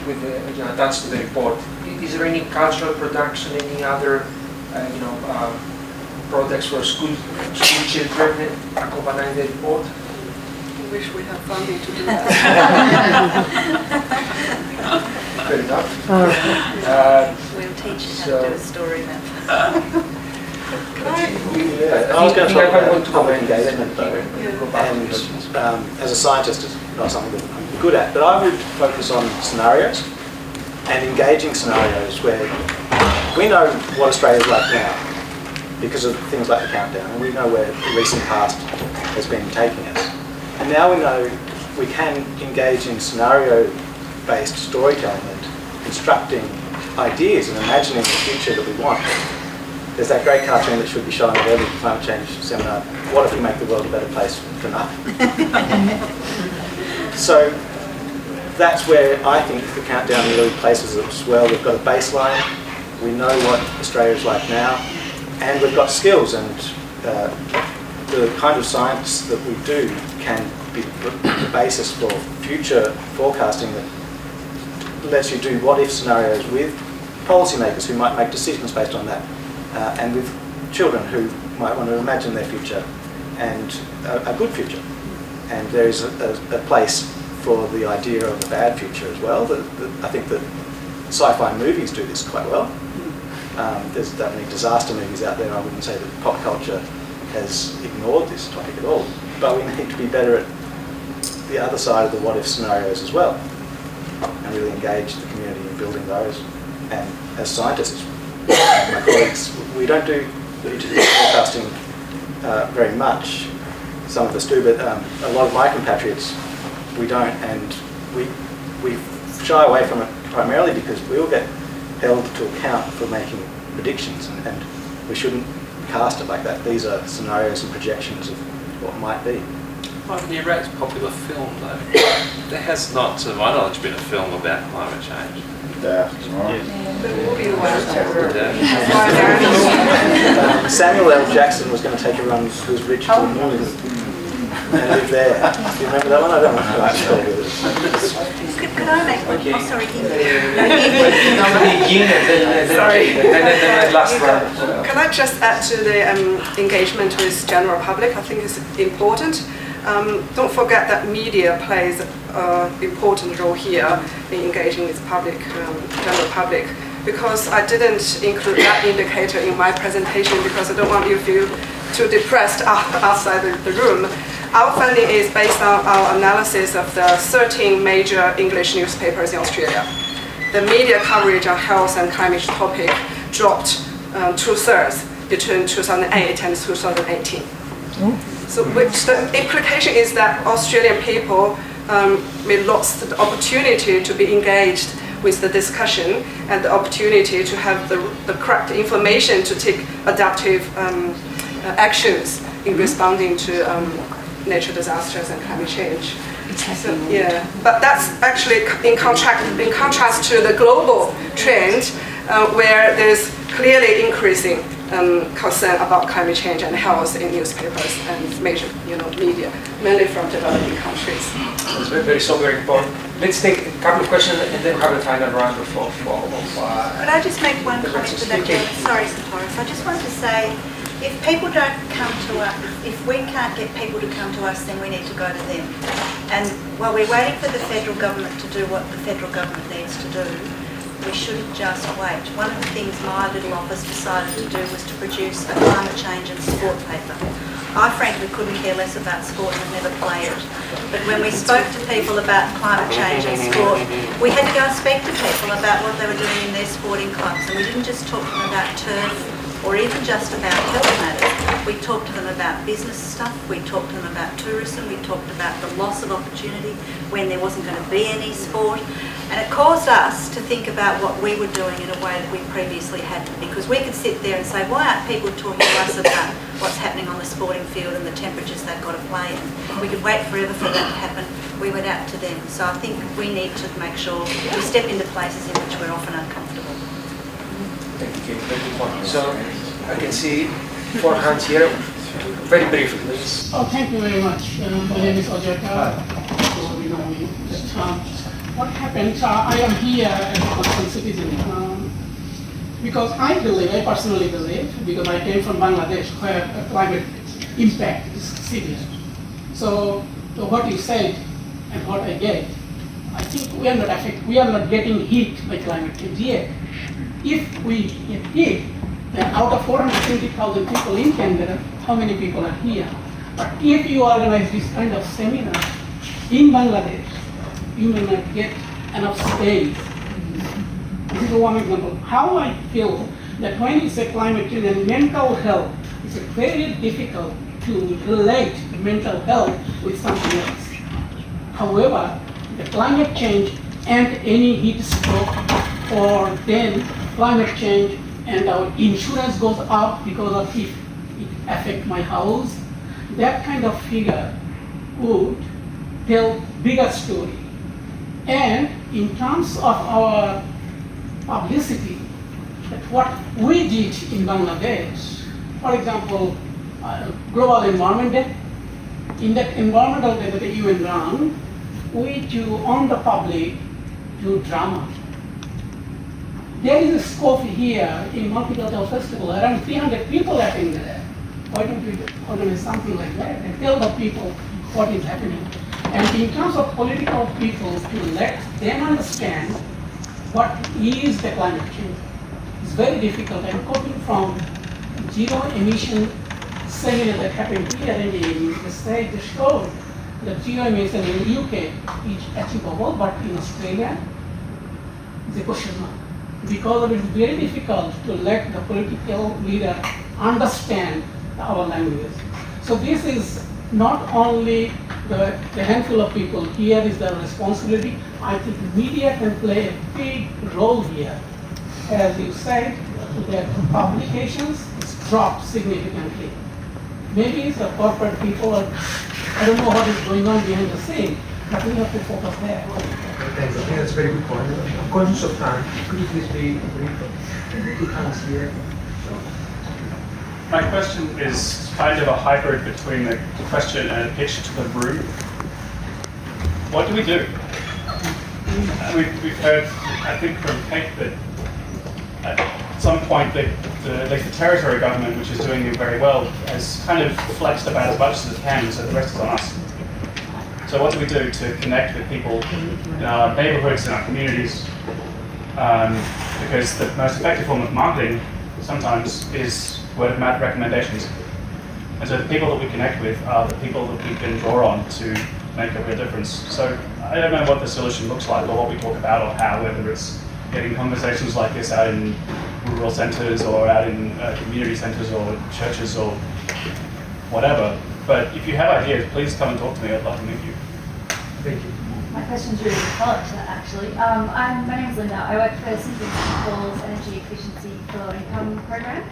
with attached to the report. Is there any cultural production, any other, products for school children accompanying the report? I wish we had funding to do that. Fair enough. We'll teach you how to do a story map. I was going to talk about comment engagement, though, and as a scientist, it's not something that I'm good at, but I would focus on scenarios and engaging scenarios where we know what Australia's like now because of things like the countdown, and we know where the recent past has been taking us. And now we know we can engage in scenario-based storytelling and constructing ideas and imagining the future that we want. There's that great cartoon that should be shown at every climate change seminar. What if we make the world a better place for nothing? So that's where I think the countdown really places us well. We've got a baseline, we know what Australia's like now, and we've got skills, and the kind of science that we do can be the basis for future forecasting that lets you do what-if scenarios with policymakers who might make decisions based on that, and with children who might want to imagine their future and a good future. And there is a place for the idea of a bad future as well. I think that sci-fi movies do this quite well. There's that many disaster movies out there. I wouldn't say that pop culture has ignored this topic at all, but we need to be better at the other side of the what-if scenarios as well, and really engage the community in building those. And as scientists, my colleagues, we don't do future forecasting very much. Some of us do, but a lot of my compatriots, we don't, and we shy away from it primarily because we all get held to account for making predictions, and we shouldn't cast it like that. These are scenarios and projections of what might be. Well, the Iraq's popular film, though, there has not, to my knowledge, been a film about climate change. Samuel L. Jackson was going to take a run who's rich to the moon and live there. Do you remember that one? I don't know. Could I make one? Oh, sorry. Can I just add to the engagement with general public? I think it's important. Don't forget that media plays an important role here in engaging with public, general public, because I didn't include that indicator in my presentation because I don't want you to feel too depressed outside the room. Our finding is based on our analysis of the 13 major English newspapers in Australia. The media coverage on health and climate topic dropped 2/3 between 2008 and 2018. So which the implication is that Australian people may lost the opportunity to be engaged with the discussion and the opportunity to have the correct information to take adaptive actions in responding to natural disasters and climate change. So, yeah, but that's actually in contrast to the global trend where there's clearly increasing concern about climate change and health in newspapers and major media, mainly from developing countries. That's very, very sobering point. Let's take a couple of questions and then have a final round of Could I just make one comment to that? Sorry, Horace. I just want to say, if people don't come to us, if we can't get people to come to us, then we need to go to them. And while we're waiting for the federal government to do what the federal government needs to do, we shouldn't just wait. One of the things my little office decided to do was to produce a climate change and sport paper. I frankly couldn't care less about sport and never played it. But when we spoke to people about climate change and sport, we had to go and speak to people about what they were doing in their sporting clubs. And we didn't just talk to them about turf or even just about health matters. We talked to them about business stuff, we talked to them about tourism, we talked about the loss of opportunity when there wasn't going to be any sport. And it caused us to think about what we were doing in a way that we previously hadn't, because we could sit there and say, why aren't people talking to us about what's happening on the sporting field and the temperatures they've got to play in? We could wait forever for that to happen. We went out to them. So I think we need to make sure we step into places in which we're often uncomfortable. Thank you, Kim. So I can see 4 hands here. Very briefly, please. Oh, thank you very much. My name is Ojeka. So you know me. What happened? I am here as a concerned citizen because I personally believe, because I came from Bangladesh, where climate impact is severe. So what you said and what I get, I think we are not getting hit by climate change yet. If we get hit, then out of 470,000 people in Canberra, how many people are here? But if you organize this kind of seminar in Bangladesh, you may not get enough space. This is one example. How I feel that when you say climate change and mental health, it's very difficult to relate mental health with something else. However, the climate change and any heat stroke, or then climate change and our insurance goes up because of if it affect my house, that kind of figure would tell bigger story. And in terms of our publicity, that what we did in Bangladesh, for example, Global Environment Day, in that environmental day that the UN ran, we do on the public do drama. There is a scope here in Multicultural Festival, around 300 people attend there. Why don't we organize something like that and tell the people what is happening? And in terms of political people, to let them understand what is the climate change. It's very difficult. I'm quoting from zero emission seminar that happened here in the state. They showed that zero emission in the UK is achievable, but in Australia, it's a question mark. Because it is very difficult to let the political leader understand our language. So this is not only the handful of people, here is the responsibility. I think media can play a big role here. As you said, the publications is dropped significantly. Maybe it's the corporate people, I don't know what is going on behind the scene, but we have to focus there. Thanks. I think that's a very good point. I'm conscious of time. Could you please be brief? 2 hands here. My question is kind of a hybrid between a question and a pitch to the room. What do we do? We've heard, I think, from Kate that at some point the territory government, which is doing it very well, has kind of flexed about as much as it can, so the rest is on us. So what do we do to connect with people in our neighborhoods, in our communities? Because the most effective form of marketing sometimes is word of mouth recommendations. And so the people that we connect with are the people that we can draw on to make a real difference. So I don't know what the solution looks like or what we talk about or how, whether it's getting conversations like this out in rural centres or out in community centres or churches or whatever. But if you have ideas, please come and talk to me. I'd love to meet you. Thank you. My question's really follow-up to that, actually. My name's Linda. I work for Sydney Municipal's Energy Efficiency for Low Income program.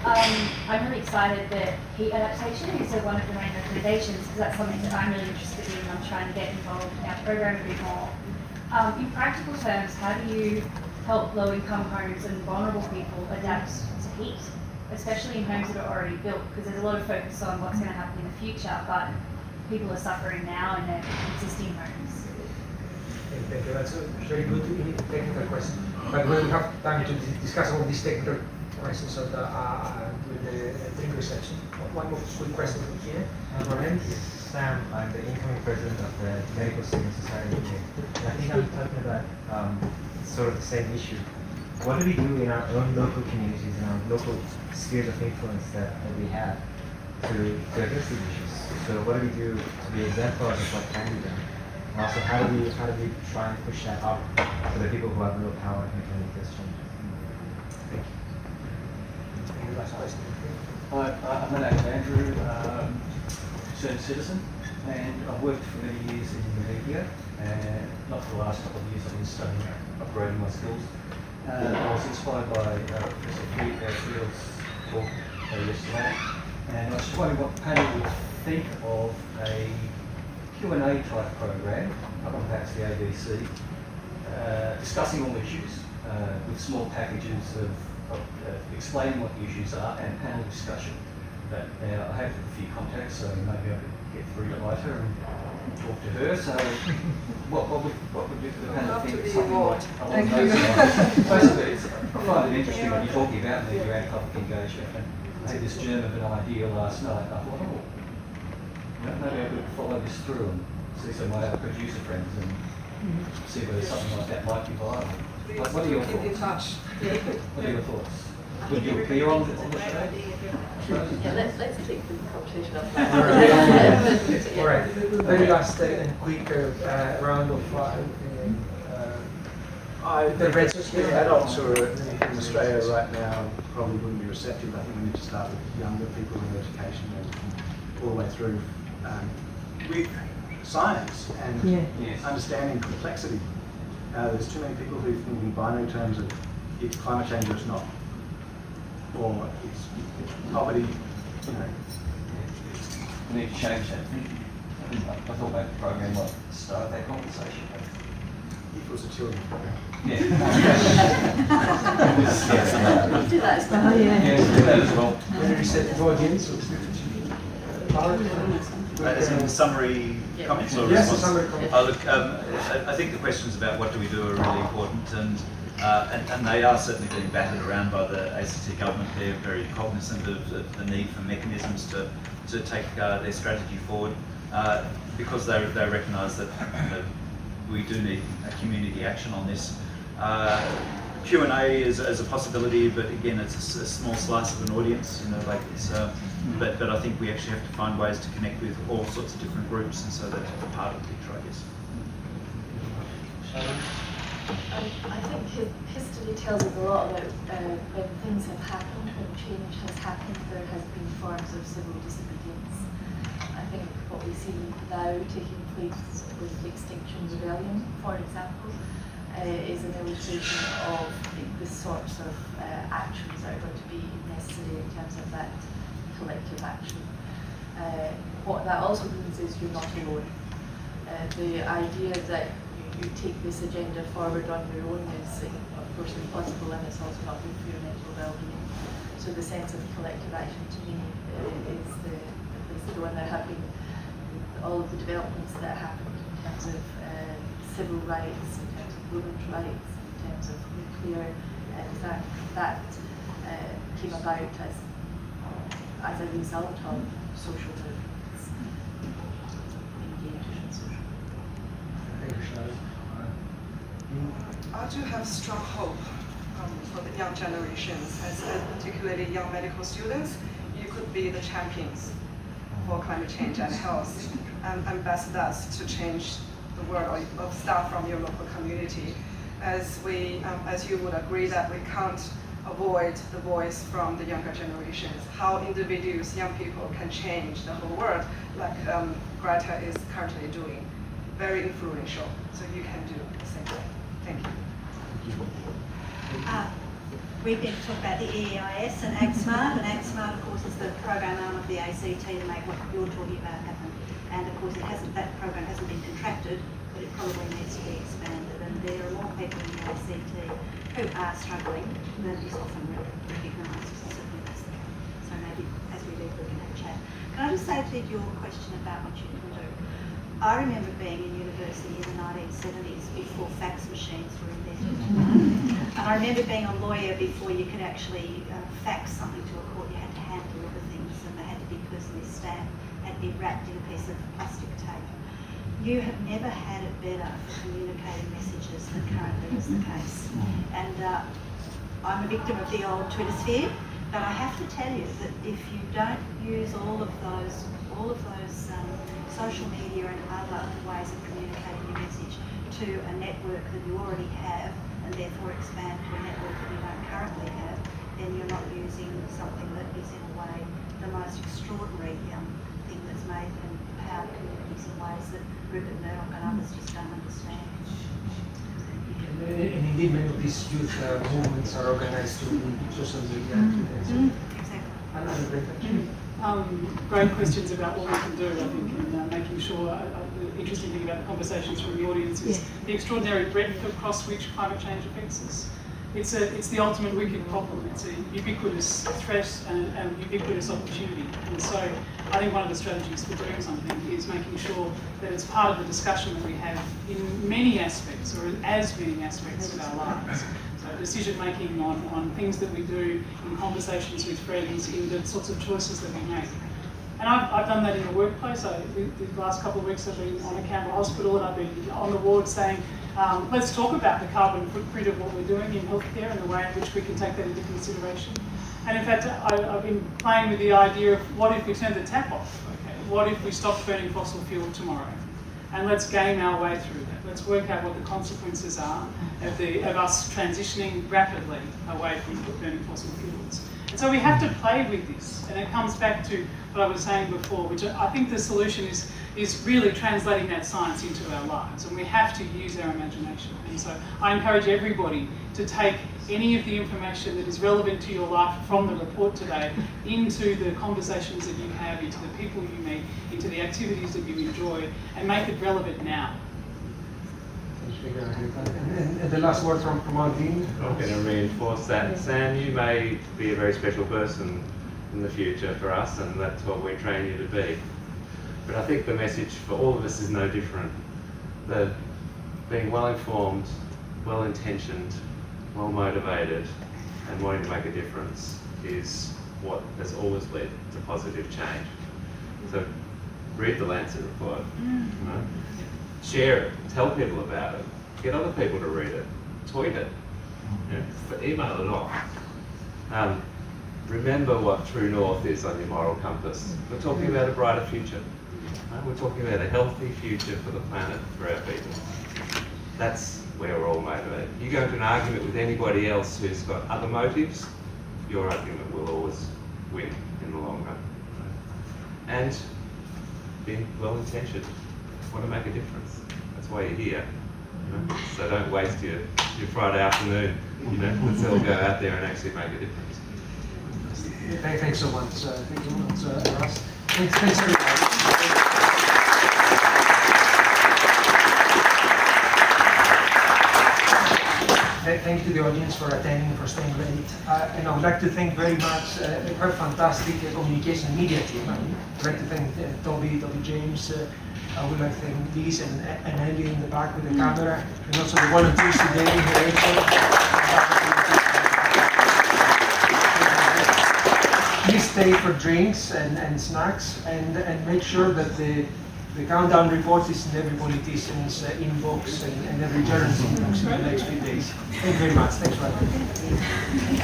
I'm really excited that heat adaptation is one of the main recommendations, because that's something that I'm really interested in. I'm trying to get involved in our program a bit more. In practical terms, how do you help low-income homes and vulnerable people adapt to heat, especially in homes that are already built? Because there's a lot of focus on what's going to happen in the future, but people are suffering now in their existing homes. Thank you. That's a very good technical question. But we will have time to discuss all these technical questions with the drink reception. One more quick question here. My name is Sam. I'm the incoming president of the Medical Student Society here. And I think I'm talking about sort of the same issue. What do we do in our own local communities and our local spheres of influence that we have to address these issues? So what do we do to be exemplars of what can be done? And also, how do we try and push that up to the people who have real power and can make this change? Thank you. Last question. Hi, my name is Andrew, concerned citizen, and I've worked for many years in the media, and not for the last couple of years I've been studying upgrading my skills. I was inspired by Professor Field's talk yesterday, and I was just wondering what the panel would think of a Q&A type program, up on perhaps the ABC, discussing all issues with small packages of explaining what the issues are and panel discussion. But I have a few contacts, so maybe I could get through it later and talk to her. So what would the panel think? Something like along those lines. Basically, I find it interesting what you're talking about in the around public engagement. And I had this germ of an idea last night. I thought, maybe I could follow this through and see some of my other producer friends and see whether something like that might be viable. What are your thoughts? What are your thoughts? Would you appear on the stage? Yeah, let's take the competition up. All right. Very last and quick round of The adults who are in Australia right now probably wouldn't be receptive. I think we need to start with younger people in education and all the way through with science and understanding complexity. There's too many people who think in binary terms of it's climate change or it's not, or it's poverty. We need to change that. I thought maybe the program might start that conversation. If it was a children's program. Yeah. Do that as well. Yeah, do that as well. Whether you said go again, so As in summary comments or yes, response? summary comments. Look, I think the questions about what do we do are really important, and they are certainly being battered around by the ACT government. They're very cognizant of the need for mechanisms to take their strategy forward, because they recognise that we do need a community action on this. Q&A is a possibility, but again, it's a small slice of an audience. Like it's. But I think we actually have to find ways to connect with all sorts of different groups, and so that's part of the picture, I guess. I think history tells us a lot about when things have happened, when change has happened, there has been forms of civil disobedience. I think what we see now taking place with the Extinction Rebellion, for example, is an illustration of the sorts of actions that are going to be necessary in terms of that collective action. What that also means is you're not alone. The idea that you take this agenda forward on your own is, of course, impossible, and it's also not good for your mental well-being. So the sense of collective action to me is the place to go, and there have been all of the developments that happened in terms of civil rights, in terms of women's rights, in terms of nuclear design, that came about as a result of social movements, engaged in social movements. I do have strong hope for the young generations, as particularly young medical students. You could be the champions for climate change and health, and ambassadors to change the world, or start from your local community. As you would agree that we can't avoid the voice from the younger generations, how individuals, young people can change the whole world, like Greta is currently doing. Very influential, so you can do the same thing. Thank you. We've been to talk about the EEIS and ActSmart, and ActSmart, of course, is the program arm of the ACT to make what you're talking about happen. And of course, that program hasn't been contracted, but it probably needs to be expanded. And there are more people in the ACT who are struggling than is often recognised. Certainly that's the case. So maybe as we leave, we can have a chat. Can I just say to your question about what you can do? I remember being in university in the 1970s before fax machines were invented. And I remember being a lawyer before you could actually fax something to a court. You had to hand deliver things, and they had to be personally stamped, had to be wrapped in a piece of plastic tape. You have never had it better for communicating messages than currently is the case. And I'm a victim of the old Twitter sphere, but I have to tell you that if you don't use all of those social media and other ways of communicating your message to a network that you already have, and therefore expand to a network that you don't currently have, then you're not using something that is in a way the most extraordinary thing that's made and empowered communities in ways that Rupert Murdoch and others just don't understand. And indeed, many of these youth movements are organized through social media. Exactly. Another great Great questions about what we can do, I think, and making sure, the interesting thing about the conversations from the audience is the extraordinary breadth across which climate change affects us. It's the ultimate wicked problem. It's a ubiquitous threat and ubiquitous opportunity. And so I think one of the strategies for doing something is making sure that it's part of the discussion that we have in many aspects, or in as many aspects of our lives. So decision making on things that we do, in conversations with friends, in the sorts of choices that we make. And I've done that in the workplace. The last couple of weeks I've been on a Canberra hospital, and I've been on the ward saying, let's talk about the carbon footprint of what we're doing in healthcare and the way in which we can take that into consideration. And in fact, I've been playing with the idea of what if we turn the tap off? Okay? What if we stop burning fossil fuel tomorrow? And let's game our way through that. Let's work out what the consequences are of us transitioning rapidly away from burning fossil fuels. And so we have to play with this. And it comes back to what I was saying before, which I think the solution is really translating that science into our lives. And we have to use our imagination. And so I encourage everybody to take any of the information that is relevant to your life from the report today into the conversations that you have, into the people you meet, into the activities that you enjoy, and make it relevant now. And the last word from our team. I'm going to reinforce that. Sam, you may be a very special person in the future for us, and that's what we train you to be. But I think the message for all of us is no different. That being well-informed, well-intentioned, well-motivated, and wanting to make a difference is what has always led to positive change. So read the Lancet report, you know? Share it, tell people about it, get other people to read it, tweet it, you know, but email it off. Remember what true north is on your moral compass. We're talking about a brighter future. Right? We're talking about a healthy future for the planet, for our people. That's where we're all motivated. You go into an argument with anybody else who's got other motives, your argument will always win in the long run. Right? And being well-intentioned, want to make a difference. That's why you're here. You know? So don't waste your Friday afternoon. You know, let's all go out there and actually make a difference. Thanks so much. Thank you so much, Ross. Thanks everybody. Thank you to the audience for attending and for staying late. And I would like to thank very much our fantastic communication and media team. I'd like to thank Toby James. I would like to thank Liz and Andy in the back with the camera, and also the volunteers today. Please stay for drinks and snacks, and make sure that the countdown report is in every politician's inbox and every journalist's inbox in the next few days. Thank you very much. Thanks for having me.